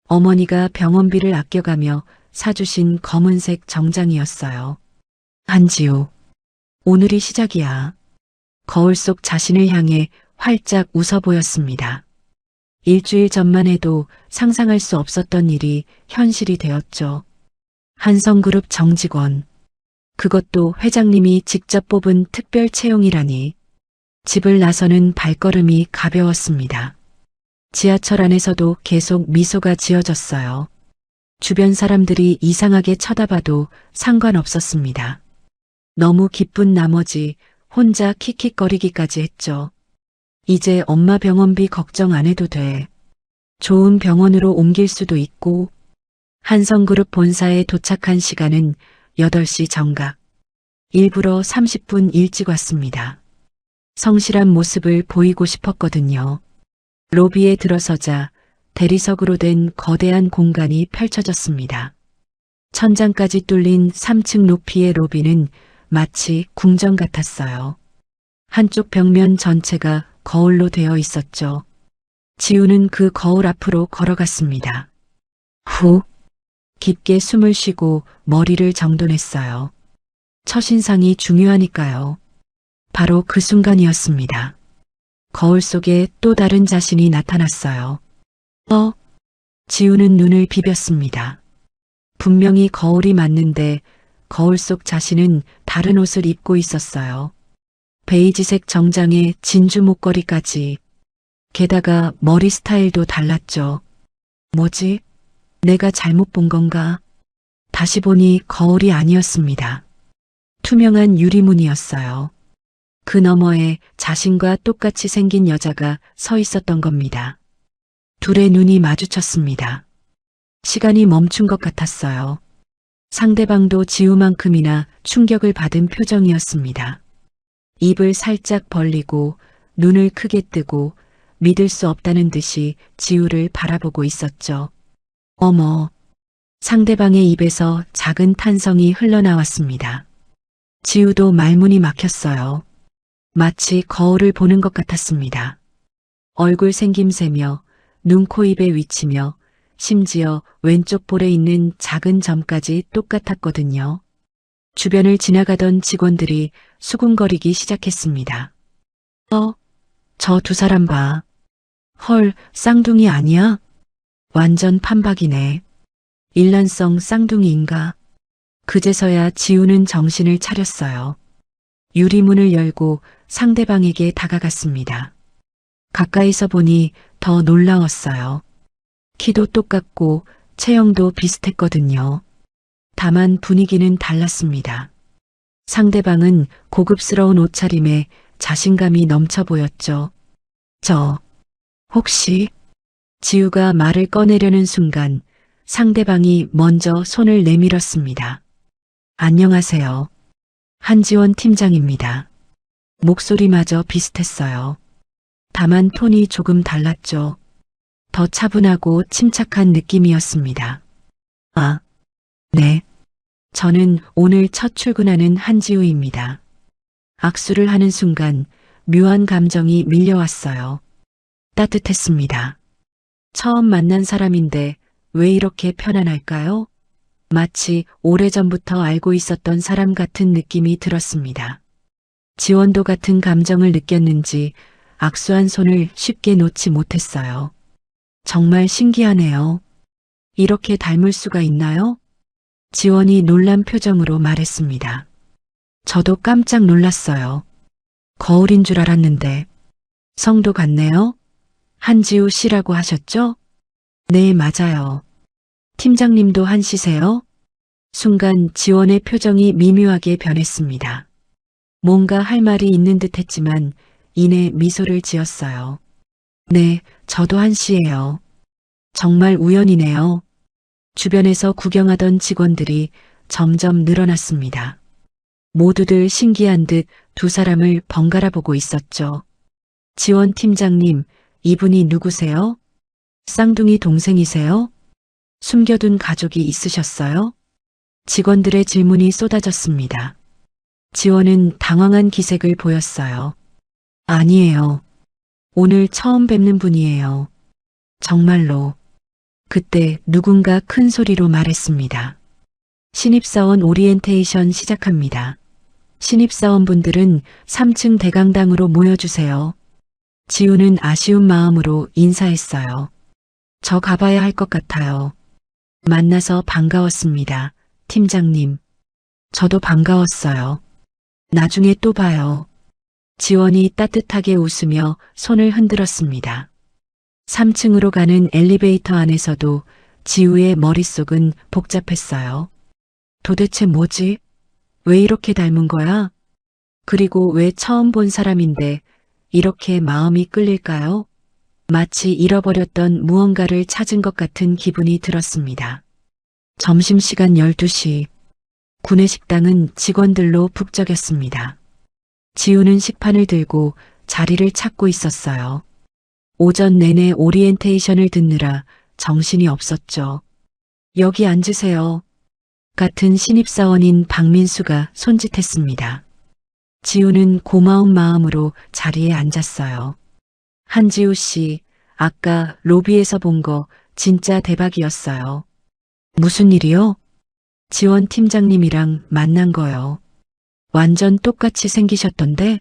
어머니가 병원비를 아껴가며 사주신 검은색 정장이었어요. 한지우, 오늘이 시작이야. 거울 속 자신을 향해 활짝 웃어 보였습니다. 일주일 전만 해도 상상할 수 없었던 일이 현실이 되었죠. 한성그룹 정직원. 그것도 회장님이 직접 뽑은 특별 채용이라니. 집을 나서는 발걸음이 가벼웠습니다. 지하철 안에서도 계속 미소가 지어졌어요. 주변 사람들이 이상하게 쳐다봐도 상관없었습니다. 너무 기쁜 나머지 혼자 킥킥거리기까지 했죠. 이제 엄마 병원비 걱정 안 해도 돼. 좋은 병원으로 옮길 수도 있고. 한성그룹 본사에 도착한 시간은 8시 정각. 일부러 30분 일찍 왔습니다. 성실한 모습을 보이고 싶었거든요. 로비에 들어서자 대리석으로 된 거대한 공간이 펼쳐졌습니다. 천장까지 뚫린 3층 높이의 로비는 마치 궁전 같았어요. 한쪽 벽면 전체가 거울로 되어 있었죠. 지우는 그 거울 앞으로 걸어갔습니다. 후, 깊게 숨을 쉬고 머리를 정돈했어요. 첫인상이 중요하니까요. 바로 그 순간이었습니다. 거울 속에 또 다른 자신이 나타났어요. 지우는 눈을 비볐습니다. 분명히 거울이 맞는데 거울 속 자신은 다른 옷을 입고 있었어요. 베이지색 정장에 진주 목걸이까지. 게다가 머리 스타일도 달랐죠. 뭐지? 내가 잘못 본 건가? 다시 보니 거울이 아니었습니다. 투명한 유리문이었어요. 그 너머에 자신과 똑같이 생긴 여자가 서 있었던 겁니다. 둘의 눈이 마주쳤습니다. 시간이 멈춘 것 같았어요. 상대방도 지우만큼이나 충격을 받은 표정이었습니다. 입을 살짝 벌리고 눈을 크게 뜨고 믿을 수 없다는 듯이 지우를 바라보고 있었죠. 어머, 상대방의 입에서 작은 탄성이 흘러나왔습니다. 지우도 말문이 막혔어요. 마치 거울을 보는 것 같았습니다. 얼굴 생김새며 눈, 코, 입의 위치며 심지어 왼쪽 볼에 있는 작은 점까지 똑같았거든요. 주변을 지나가던 직원들이 수군거리기 시작했습니다. 저 두 사람 봐. 헐, 쌍둥이 아니야? 완전 판박이네. 일란성 쌍둥이인가? 그제서야 지우는 정신을 차렸어요. 유리문을 열고 상대방에게 다가갔습니다. 가까이서 보니 더 놀라웠어요. 키도 똑같고 체형도 비슷했거든요. 다만 분위기는 달랐습니다. 상대방은 고급스러운 옷차림에 자신감이 넘쳐 보였죠. 혹시? 지우가 말을 꺼내려는 순간 상대방이 먼저 손을 내밀었습니다. 안녕하세요. 한지원 팀장입니다. 목소리마저 비슷했어요. 다만 톤이 조금 달랐죠. 더 차분하고 침착한 느낌이었습니다. 아, 네. 저는 오늘 첫 출근하는 한지우입니다. 악수를 하는 순간 묘한 감정이 밀려왔어요. 따뜻했습니다. 처음 만난 사람인데 왜 이렇게 편안할까요? 마치 오래전부터 알고 있었던 사람 같은 느낌이 들었습니다. 지원도 같은 감정을 느꼈는지 악수한 손을 쉽게 놓지 못했어요. 정말 신기하네요. 이렇게 닮을 수가 있나요? 지원이 놀란 표정으로 말했습니다. 저도 깜짝 놀랐어요. 거울인 줄 알았는데. 성도 같네요? 한지우 씨라고 하셨죠? 네, 맞아요. 팀장님도 한 씨세요? 순간 지원의 표정이 미묘하게 변했습니다. 뭔가 할 말이 있는 듯 했지만 이내 미소를 지었어요. 네, 저도 한 씨예요. 정말 우연이네요. 주변에서 구경하던 직원들이 점점 늘어났습니다. 모두들 신기한 듯 두 사람을 번갈아 보고 있었죠. 지원 팀장님, 이분이 누구세요? 쌍둥이 동생이세요? 숨겨둔 가족이 있으셨어요? 직원들의 질문이 쏟아졌습니다. 지원은 당황한 기색을 보였어요. 아니에요. 오늘 처음 뵙는 분이에요. 정말로. 그때 누군가 큰 소리로 말했습니다. 신입사원 오리엔테이션 시작합니다. 신입사원분들은 3층 대강당으로 모여주세요. 지우는 아쉬운 마음으로 인사했어요. 저 가봐야 할 것 같아요. 만나서 반가웠습니다. 팀장님. 저도 반가웠어요. 나중에 또 봐요. 지원이 따뜻하게 웃으며 손을 흔들었습니다. 3층으로 가는 엘리베이터 안에서도 지우의 머릿속은 복잡했어요. 도대체 뭐지? 왜 이렇게 닮은 거야? 그리고 왜 처음 본 사람인데 이렇게 마음이 끌릴까요? 마치 잃어버렸던 무언가를 찾은 것 같은 기분이 들었습니다. 점심시간 12시. 구내식당은 직원들로 북적였습니다. 지우는 식판을 들고 자리를 찾고 있었어요. 오전 내내 오리엔테이션을 듣느라 정신이 없었죠. 여기 앉으세요. 같은 신입사원인 박민수가 손짓했습니다. 지우는 고마운 마음으로 자리에 앉았어요. 한지우 씨, 아까 로비에서 본 거 진짜 대박이었어요. 무슨 일이요? 지원 팀장님이랑 만난 거요. 완전 똑같이 생기셨던데?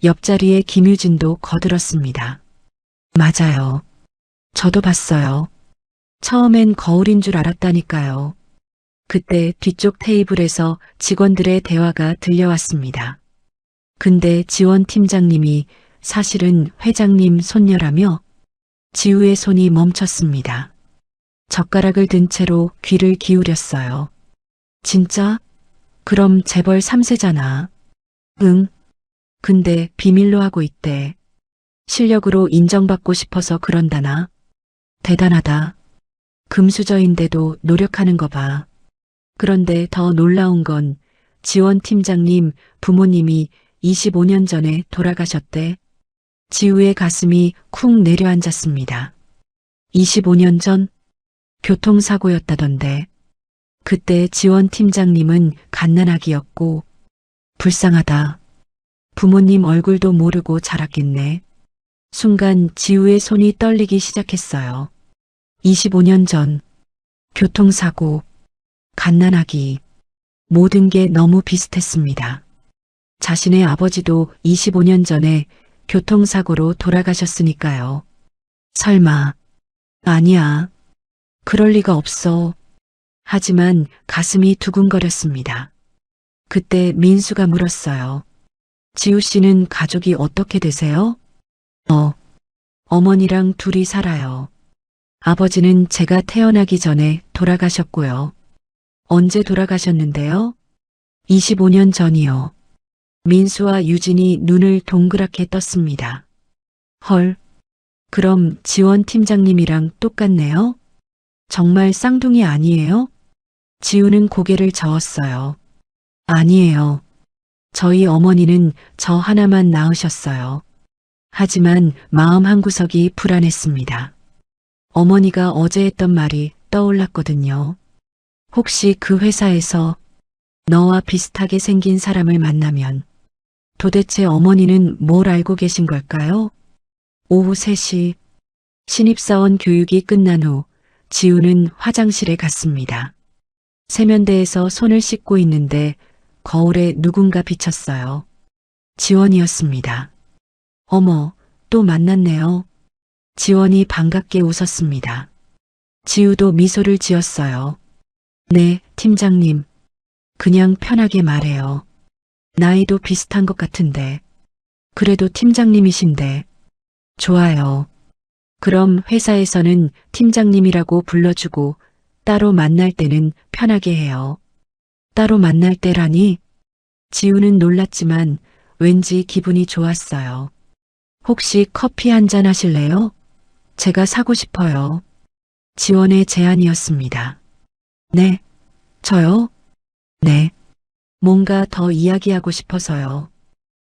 옆자리에 김유진도 거들었습니다. 맞아요. 저도 봤어요. 처음엔 거울인 줄 알았다니까요. 그때 뒤쪽 테이블에서 직원들의 대화가 들려왔습니다. 근데 지원 팀장님이 사실은 회장님 손녀라며? 지우의 손이 멈췄습니다. 젓가락을 든 채로 귀를 기울였어요. 진짜? 그럼 재벌 3세잖아. 응. 근데 비밀로 하고 있대. 실력으로 인정받고 싶어서 그런다나? 대단하다. 금수저인데도 노력하는 거 봐. 그런데 더 놀라운 건 지원 팀장님 부모님이 25년 전에 돌아가셨대. 지우의 가슴이 쿵 내려앉았습니다. 25년 전? 교통사고였다던데. 그때 지원 팀장님은 갓난아기였고 불쌍하다. 부모님 얼굴도 모르고 자랐겠네. 순간 지우의 손이 떨리기 시작했어요. 25년 전, 교통사고, 갓난아기, 모든 게 너무 비슷했습니다. 자신의 아버지도 25년 전에 교통사고로 돌아가셨으니까요. 설마, 아니야. 그럴 리가 없어. 하지만 가슴이 두근거렸습니다. 그때 민수가 물었어요. 지우 씨는 가족이 어떻게 되세요? 어머니랑 둘이 살아요. 아버지는 제가 태어나기 전에 돌아가셨고요. 언제 돌아가셨는데요? 25년 전이요. 민수와 유진이 눈을 동그랗게 떴습니다. 헐, 그럼 지원 팀장님이랑 똑같네요? 정말 쌍둥이 아니에요? 지우는 고개를 저었어요. 아니에요. 저희 어머니는 저 하나만 낳으셨어요. 하지만 마음 한구석이 불안했습니다. 어머니가 어제 했던 말이 떠올랐거든요. 혹시 그 회사에서 너와 비슷하게 생긴 사람을 만나면 도대체 어머니는 뭘 알고 계신 걸까요? 오후 3시 신입사원 교육이 끝난 후 지우는 화장실에 갔습니다. 세면대에서 손을 씻고 있는데 거울에 누군가 비쳤어요. 지원이었습니다. 어머, 또 만났네요. 지원이 반갑게 웃었습니다. 지우도 미소를 지었어요. 네, 팀장님. 그냥 편하게 말해요. 나이도 비슷한 것 같은데. 그래도 팀장님이신데. 좋아요. 그럼 회사에서는 팀장님이라고 불러주고 따로 만날 때는 편하게 해요. 따로 만날 때라니? 지우는 놀랐지만 왠지 기분이 좋았어요. 혹시 커피 한잔 하실래요? 제가 사고 싶어요. 지원의 제안이었습니다. 네. 저요? 네. 뭔가 더 이야기하고 싶어서요.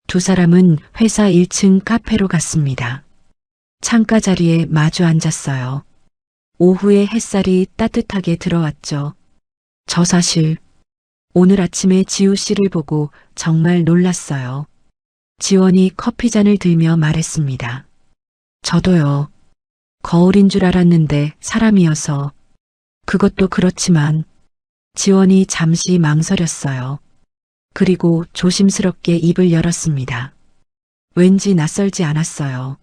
두 사람은 회사 1층 카페로 갔습니다. 창가 자리에 마주 앉았어요. 오후에 햇살이 따뜻하게 들어왔죠. 저 사실 오늘 아침에 지우 씨를 보고 정말 놀랐어요. 지원이 커피잔을 들며 말했습니다. 저도요. 거울인 줄 알았는데 사람이어서. 그것도 그렇지만 지원이 잠시 망설였어요. 그리고 조심스럽게 입을 열었습니다. 왠지 낯설지 않았어요.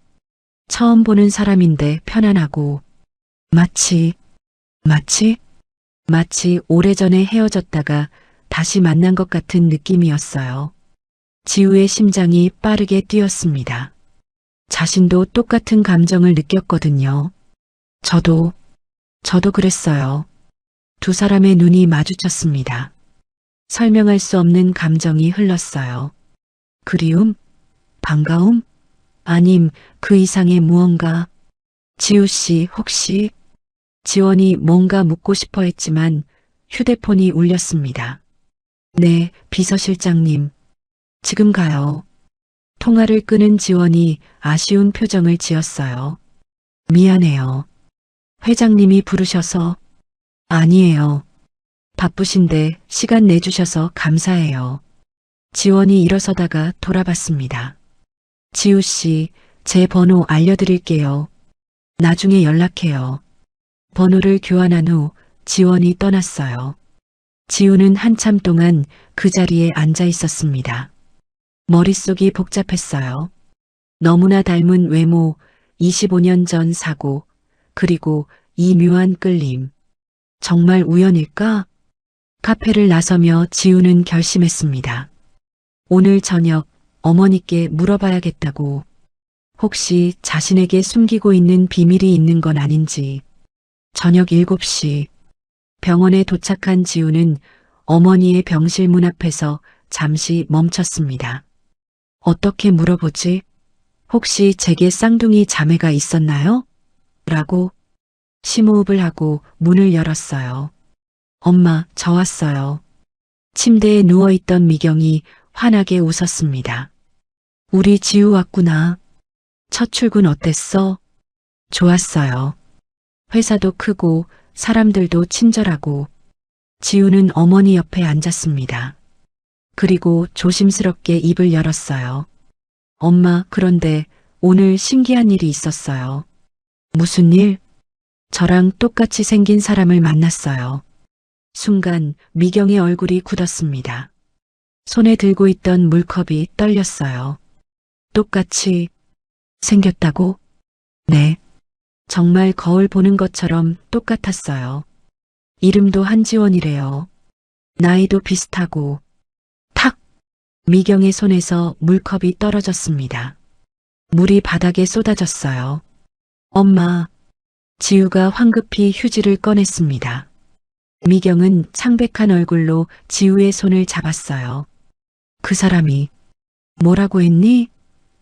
처음 보는 사람인데 편안하고 마치 오래전에 헤어졌다가 다시 만난 것 같은 느낌이었어요. 지우의 심장이 빠르게 뛰었습니다. 자신도 똑같은 감정을 느꼈거든요. 저도 그랬어요. 두 사람의 눈이 마주쳤습니다. 설명할 수 없는 감정이 흘렀어요. 그리움? 반가움? 아님 그 이상의 무언가. 지우 씨 혹시? 지원이 뭔가 묻고 싶어 했지만 휴대폰이 울렸습니다. 네, 비서실장님. 지금 가요. 통화를 끄는 지원이 아쉬운 표정을 지었어요. 미안해요. 회장님이 부르셔서. 아니에요. 바쁘신데 시간 내주셔서 감사해요. 지원이 일어서다가 돌아봤습니다. 지우 씨, 제 번호 알려드릴게요. 나중에 연락해요. 번호를 교환한 후 지원이 떠났어요. 지우는 한참 동안 그 자리에 앉아 있었습니다. 머릿속이 복잡했어요. 너무나 닮은 외모, 25년 전 사고, 그리고 이 묘한 끌림. 정말 우연일까? 카페를 나서며 지우는 결심했습니다. 오늘 저녁 어머니께 물어봐야겠다고. 혹시 자신에게 숨기고 있는 비밀이 있는 건 아닌지. 저녁 7시 병원에 도착한 지우는 어머니의 병실 문 앞에서 잠시 멈췄습니다. 어떻게 물어보지? 혹시 제게 쌍둥이 자매가 있었나요? 라고 심호흡을 하고 문을 열었어요. 엄마, 저 왔어요. 침대에 누워있던 미경이 환하게 웃었습니다. 우리 지우 왔구나. 첫 출근 어땠어? 좋았어요. 회사도 크고 사람들도 친절하고. 지우는 어머니 옆에 앉았습니다. 그리고 조심스럽게 입을 열었어요. 엄마, 그런데 오늘 신기한 일이 있었어요. 무슨 일? 저랑 똑같이 생긴 사람을 만났어요. 순간 미경의 얼굴이 굳었습니다. 손에 들고 있던 물컵이 떨렸어요. 똑같이 생겼다고? 네. 정말 거울 보는 것처럼 똑같았어요. 이름도 한지원이래요. 나이도 비슷하고. 탁! 미경의 손에서 물컵이 떨어졌습니다. 물이 바닥에 쏟아졌어요. 엄마. 지우가 황급히 휴지를 꺼냈습니다. 미경은 창백한 얼굴로 지우의 손을 잡았어요. 그 사람이 뭐라고 했니?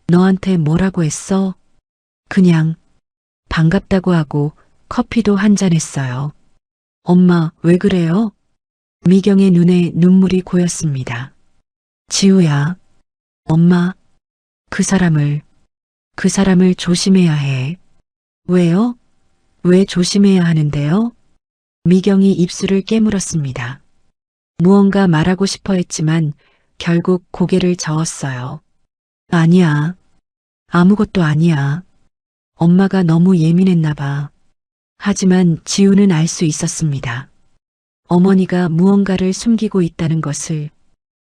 너한테 뭐라고 했어? 그냥 반갑다고 하고 커피도 한잔 했어요. 엄마, 왜 그래요? 미경의 눈에 눈물이 고였습니다. 지우야, 엄마, 그 사람을 조심해야 해. 왜요? 왜 조심해야 하는데요? 미경이 입술을 깨물었습니다. 무언가 말하고 싶어 했지만 결국 고개를 저었어요. 아니야. 아무것도 아니야. 엄마가 너무 예민했나 봐. 하지만 지우는 알 수 있었습니다. 어머니가 무언가를 숨기고 있다는 것을,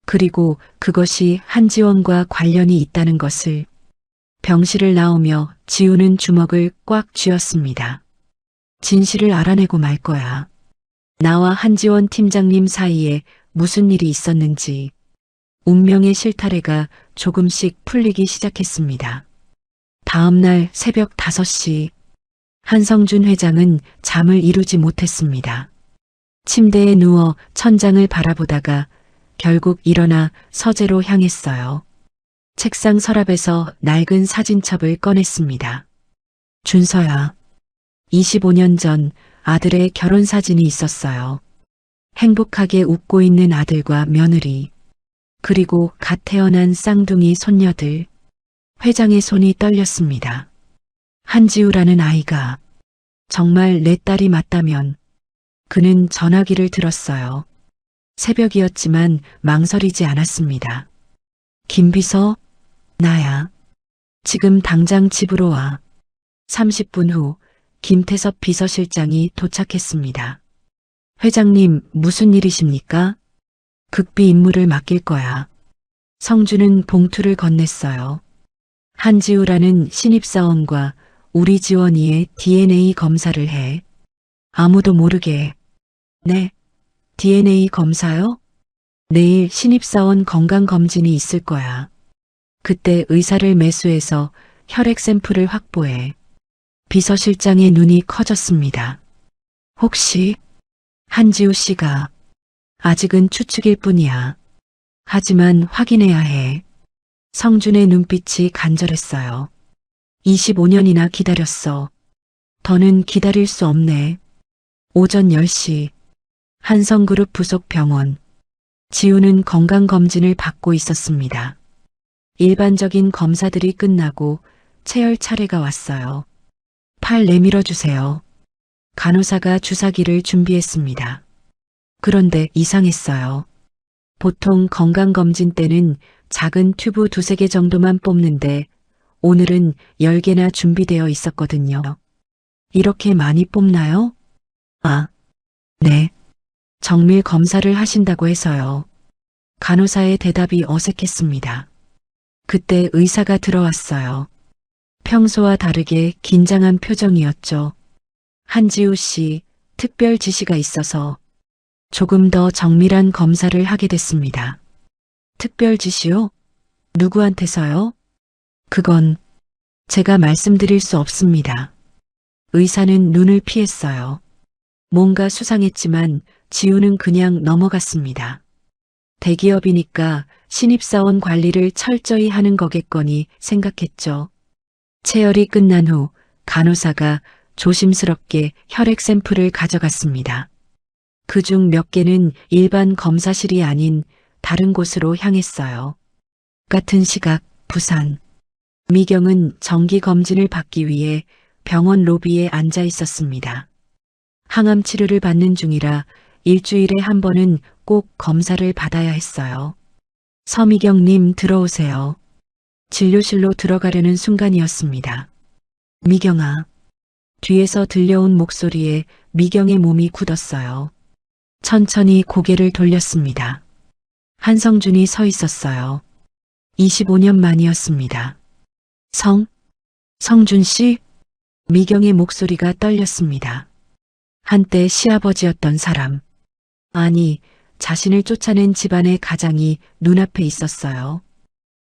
그리고 그것이 한지원과 관련이 있다는 것을. 병실을 나오며 지우는 주먹을 꽉 쥐었습니다. 진실을 알아내고 말 거야. 나와 한지원 팀장님 사이에 무슨 일이 있었는지. 운명의 실타래가 조금씩 풀리기 시작했습니다. 다음 날 새벽 5시, 한성준 회장은 잠을 이루지 못했습니다. 침대에 누워 천장을 바라보다가 결국 일어나 서재로 향했어요. 책상 서랍에서 낡은 사진첩을 꺼냈습니다. 준서야, 25년 전 아들의 결혼 사진이 있었어요. 행복하게 웃고 있는 아들과 며느리, 그리고 갓 태어난 쌍둥이 손녀들. 회장의 손이 떨렸습니다. 한지우라는 아이가 정말 내 딸이 맞다면. 그는 전화기를 들었어요. 새벽이었지만 망설이지 않았습니다. 김비서, 나야. 지금 당장 집으로 와. 30분 후 김태섭 비서실장이 도착했습니다. 회장님, 무슨 일이십니까? 극비 임무를 맡길 거야. 성주는 봉투를 건넸어요. 한지우라는 신입사원과 우리 지원이의 DNA 검사를 해. 아무도 모르게. 네. DNA 검사요? 내일 신입사원 건강검진이 있을 거야. 그때 의사를 매수해서 혈액 샘플을 확보해. 비서실장의 눈이 커졌습니다. 혹시 한지우 씨가 아직은 추측일 뿐이야. 하지만 확인해야 해. 성준의 눈빛이 간절했어요. 25년이나 기다렸어. 더는 기다릴 수 없네. 오전 10시 한성그룹 부속 병원. 지우는 건강검진을 받고 있었습니다. 일반적인 검사들이 끝나고 체열 차례가 왔어요. 팔 내밀어 주세요. 간호사가 주사기를 준비했습니다. 그런데 이상했어요. 보통 건강검진 때는 작은 튜브 2-3개 정도만 뽑는데 오늘은 10개나 준비되어 있었거든요. 이렇게 많이 뽑나요? 아, 네. 정밀 검사를 하신다고 해서요. 간호사의 대답이 어색했습니다. 그때 의사가 들어왔어요. 평소와 다르게 긴장한 표정이었죠. 한지우 씨, 특별 지시가 있어서 조금 더 정밀한 검사를 하게 됐습니다. 특별 지시요? 누구한테서요? 그건 제가 말씀드릴 수 없습니다. 의사는 눈을 피했어요. 뭔가 수상했지만 지우는 그냥 넘어갔습니다. 대기업이니까 신입사원 관리를 철저히 하는 거겠거니 생각했죠. 체열이 끝난 후 간호사가 조심스럽게 혈액 샘플을 가져갔습니다. 그중 몇 개는 일반 검사실이 아닌 다른 곳으로 향했어요. 같은 시각 부산. 미경은 정기 검진을 받기 위해 병원 로비에 앉아 있었습니다. 항암 치료를 받는 중이라 일주일에 한 번은 꼭 검사를 받아야 했어요. 서미경님 들어오세요. 진료실로 들어가려는 순간이었습니다. 미경아. 뒤에서 들려온 목소리에 미경의 몸이 굳었어요. 천천히 고개를 돌렸습니다. 한성준이 서 있었어요. 25년 만이었습니다. 성준 씨? 미경의 목소리가 떨렸습니다. 한때 시아버지였던 사람. 아니, 자신을 쫓아낸 집안의 가장이 눈앞에 있었어요.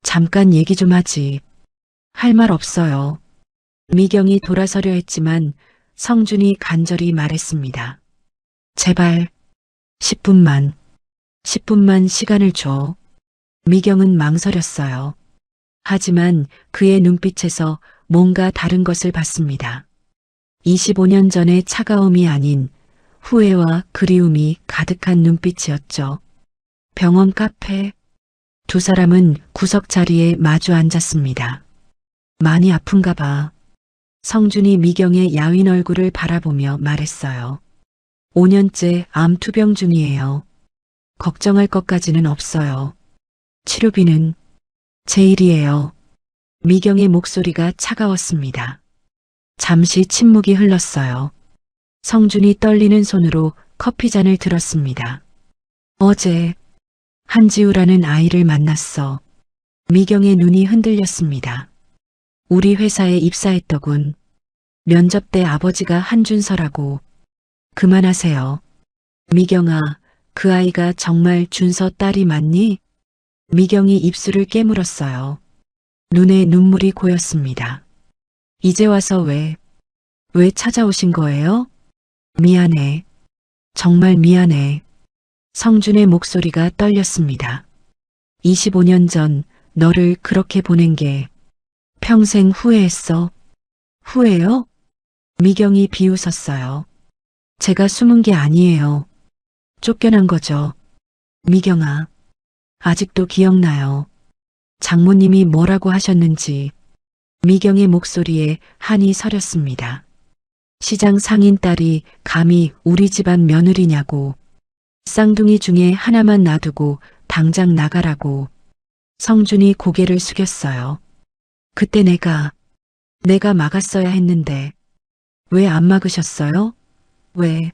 잠깐 얘기 좀 하지. 할 말 없어요. 미경이 돌아서려 했지만 성준이 간절히 말했습니다. 제발 10분만 시간을 줘. 미경은 망설였어요. 하지만 그의 눈빛에서 뭔가 다른 것을 봤습니다. 25년 전의 차가움이 아닌 후회와 그리움이 가득한 눈빛이었죠. 병원 카페. 두 사람은 구석 자리에 마주 앉았습니다. 많이 아픈가 봐. 성준이 미경의 야윈 얼굴을 바라보며 말했어요. 5년째 암 투병 중이에요. 걱정할 것까지는 없어요. 치료비는 제 일이에요. 미경의 목소리가 차가웠습니다. 잠시 침묵이 흘렀어요. 성준이 떨리는 손으로 커피잔을 들었습니다. 어제 한지우라는 아이를 만났어. 미경의 눈이 흔들렸습니다. 우리 회사에 입사했더군. 면접 때 아버지가 한준서라고. 그만하세요. 미경아, 그 아이가 정말 준서 딸이 맞니? 미경이 입술을 깨물었어요. 눈에 눈물이 고였습니다. 이제 와서 왜 찾아오신 거예요? 미안해. 정말 미안해. 성준의 목소리가 떨렸습니다. 25년 전 너를 그렇게 보낸 게 평생 후회했어. 후회요? 미경이 비웃었어요. 제가 숨은 게 아니에요. 쫓겨난 거죠. 미경아, 아직도 기억나요. 장모님이 뭐라고 하셨는지. 미경의 목소리에 한이 서렸습니다. 시장 상인 딸이 감히 우리 집안 며느리냐고. 쌍둥이 중에 하나만 놔두고 당장 나가라고. 성준이 고개를 숙였어요. 그때 내가 막았어야 했는데 왜 안 막으셨어요? 왜?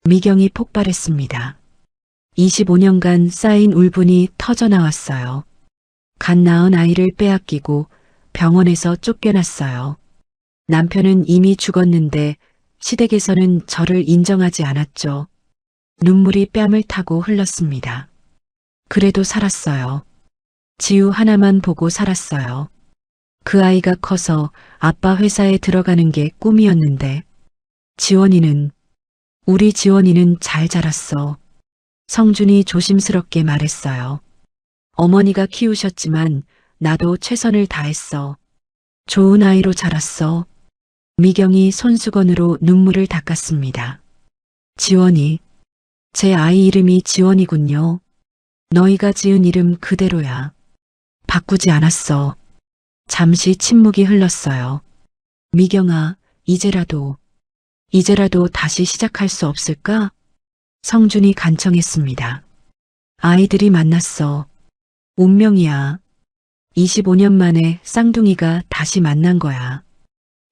미경이 폭발했습니다. 25년간 쌓인 울분이 터져나왔어요. 갓 낳은 아이를 빼앗기고 병원에서 쫓겨났어요. 남편은 이미 죽었는데 시댁에서는 저를 인정하지 않았죠. 눈물이 뺨을 타고 흘렀습니다. 그래도 살았어요. 지우 하나만 보고 살았어요. 그 아이가 커서 아빠 회사에 들어가는 게 꿈이었는데 우리 지원이는 잘 자랐어. 성준이 조심스럽게 말했어요. 어머니가 키우셨지만 나도 최선을 다했어. 좋은 아이로 자랐어. 미경이 손수건으로 눈물을 닦았습니다. 지원이. 제 아이 이름이 지원이군요. 너희가 지은 이름 그대로야. 바꾸지 않았어. 잠시 침묵이 흘렀어요. 미경아, 이제라도 다시 시작할 수 없을까? 성준이 간청했습니다. 아이들이 만났어. 운명이야. 25년 만에 쌍둥이가 다시 만난 거야.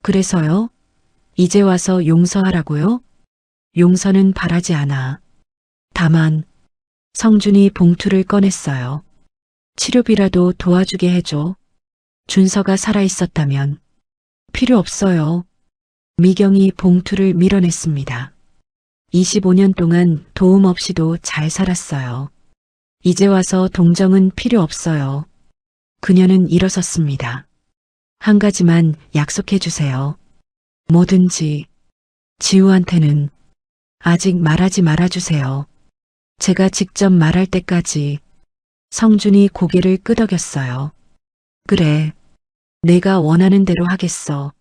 그래서요? 이제 와서 용서하라고요? 용서는 바라지 않아. 다만 성준이 봉투를 꺼냈어요. 치료비라도 도와주게 해줘. 준서가 살아있었다면. 필요 없어요. 미경이 봉투를 밀어냈습니다. 25년 동안 도움 없이도 잘 살았어요. 이제 와서 동정은 필요 없어요. 그녀는 일어섰습니다. 한 가지만 약속해 주세요. 뭐든지 지우한테는 아직 말하지 말아주세요. 제가 직접 말할 때까지. 성준이 고개를 끄덕였어요. 그래, 내가 원하는 대로 하겠어.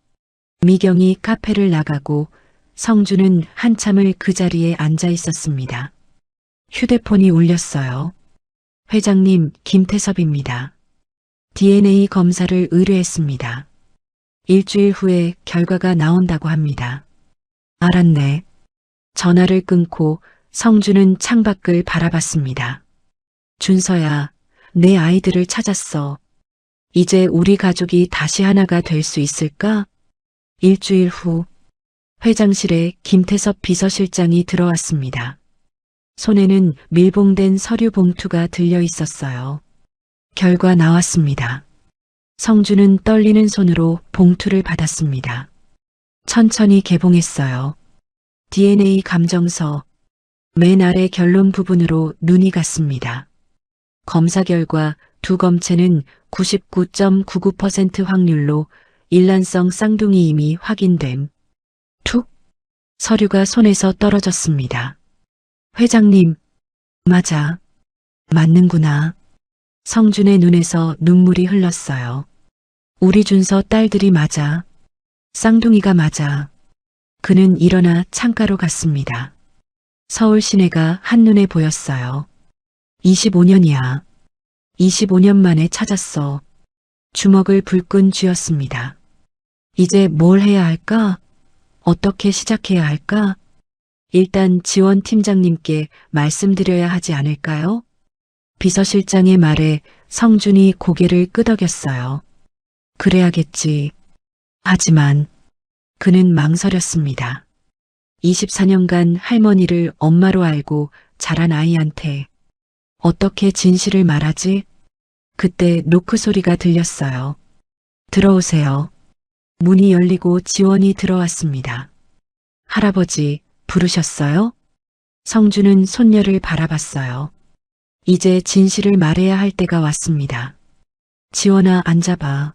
미경이 카페를 나가고 성준은 한참을 그 자리에 앉아 있었습니다. 휴대폰이 울렸어요. 회장님, 김태섭입니다. DNA 검사를 의뢰했습니다. 일주일 후에 결과가 나온다고 합니다. 알았네. 전화를 끊고 성준은 창밖을 바라봤습니다. 준서야, 내 아이들을 찾았어. 이제 우리 가족이 다시 하나가 될 수 있을까? 일주일 후 회장실에 김태섭 비서실장이 들어왔습니다. 손에는 밀봉된 서류 봉투가 들려 있었어요. 결과 나왔습니다. 성준은 떨리는 손으로 봉투를 받았습니다. 천천히 개봉했어요. DNA 감정서. 맨 아래 결론 부분으로 눈이 갔습니다. 검사 결과 두 검체는 99.99% 확률로 일란성 쌍둥이임이 확인됨. 툭! 서류가 손에서 떨어졌습니다. 회장님, 맞아. 맞는구나. 성준의 눈에서 눈물이 흘렀어요. 우리 준서 딸들이 맞아. 쌍둥이가 맞아. 그는 일어나 창가로 갔습니다. 서울 시내가 한눈에 보였어요. 25년이야. 25년 만에 찾았어. 주먹을 불끈 쥐었습니다. 이제 뭘 해야 할까? 어떻게 시작해야 할까? 일단 지원 팀장님께 말씀드려야 하지 않을까요? 비서실장의 말에 성준이 고개를 끄덕였어요. 그래야겠지. 하지만 그는 망설였습니다. 24년간 할머니를 엄마로 알고 자란 아이한테 어떻게 진실을 말하지? 그때 노크 소리가 들렸어요. 들어오세요. 문이 열리고 지원이 들어왔습니다. 할아버지, 부르셨어요? 성준은 손녀를 바라봤어요. 이제 진실을 말해야 할 때가 왔습니다. 지원아, 앉아봐.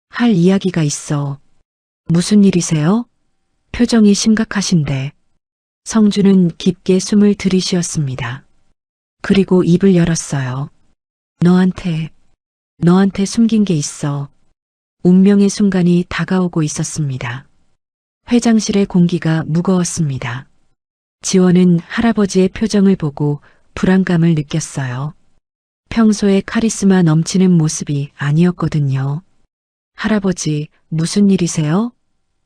할 이야기가 있어. 무슨 일이세요? 표정이 심각하신데. 성준은 깊게 숨을 들이쉬었습니다. 그리고 입을 열었어요. 너한테 숨긴 게 있어. 운명의 순간이 다가오고 있었습니다. 회장실의 공기가 무거웠습니다. 지원은 할아버지의 표정을 보고 불안감을 느꼈어요. 평소에 카리스마 넘치는 모습이 아니었거든요. 할아버지, 무슨 일이세요?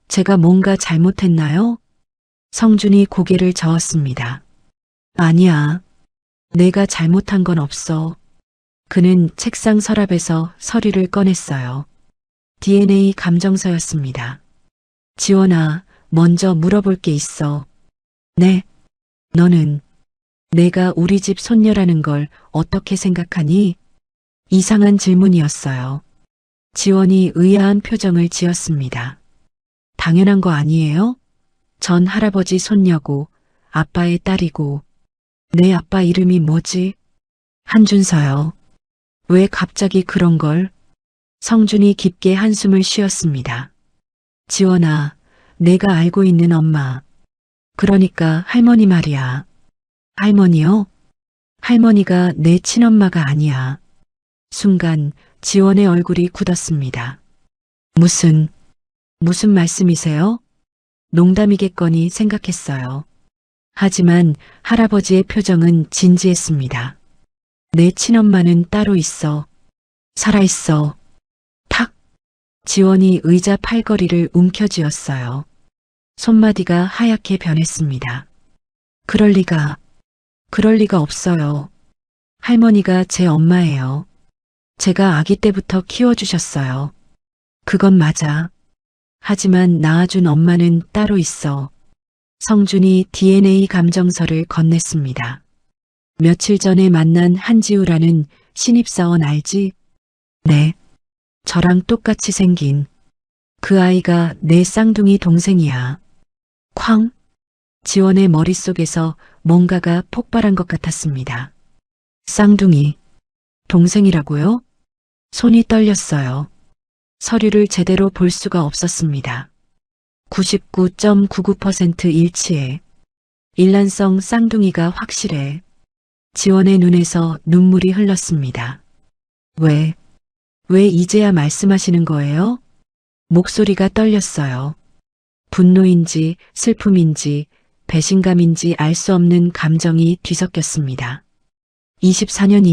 제가 뭔가 잘못했나요? 성준이 고개를 저었습니다. 아니야. 내가 잘못한 건 없어. 그는 책상 서랍에서 서류를 꺼냈어요. DNA 감정서였습니다. 지원아, 먼저 물어볼 게 있어. 네. 너는 내가 우리 집 손녀라는 걸 어떻게 생각하니? 이상한 질문이었어요. 지원이 의아한 표정을 지었습니다. 당연한 거 아니에요? 전 할아버지 손녀고 아빠의 딸이고. 내 아빠 이름이 뭐지? 한준서요. 왜 갑자기 그런 걸? 성준이 깊게 한숨을 쉬었습니다. 지원아, 내가 알고 있는 엄마. 그러니까 할머니 말이야. 할머니요? 할머니가 내 친엄마가 아니야. 순간 지원의 얼굴이 굳었습니다. 무슨 말씀이세요? 농담이겠거니 생각했어요. 하지만 할아버지의 표정은 진지했습니다. 내 친엄마는 따로 있어. 살아있어. 탁! 지원이 의자 팔걸이를 움켜쥐었어요. 손마디가 하얗게 변했습니다. 그럴 리가 없어요. 할머니가 제 엄마예요. 제가 아기 때부터 키워주셨어요. 그건 맞아. 하지만 낳아준 엄마는 따로 있어. 성준이 DNA 감정서를 건넸습니다. 며칠 전에 만난 한지우라는 신입사원 알지? 네. 저랑 똑같이 생긴. 그 아이가 내 쌍둥이 동생이야. 쾅! 지원의 머릿속에서 뭔가가 폭발한 것 같았습니다. 쌍둥이. 동생이라고요? 손이 떨렸어요. 서류를 제대로 볼 수가 없었습니다. 99.99% 일치해. 일란성 쌍둥이가 확실해. 지원의 눈에서 눈물이 흘렀습니다. 왜 이제야 말씀하시는 거예요? 목소리가 떨렸어요. 분노인지 슬픔인지 배신감인지 알 수 없는 감정이 뒤섞였습니다. 24년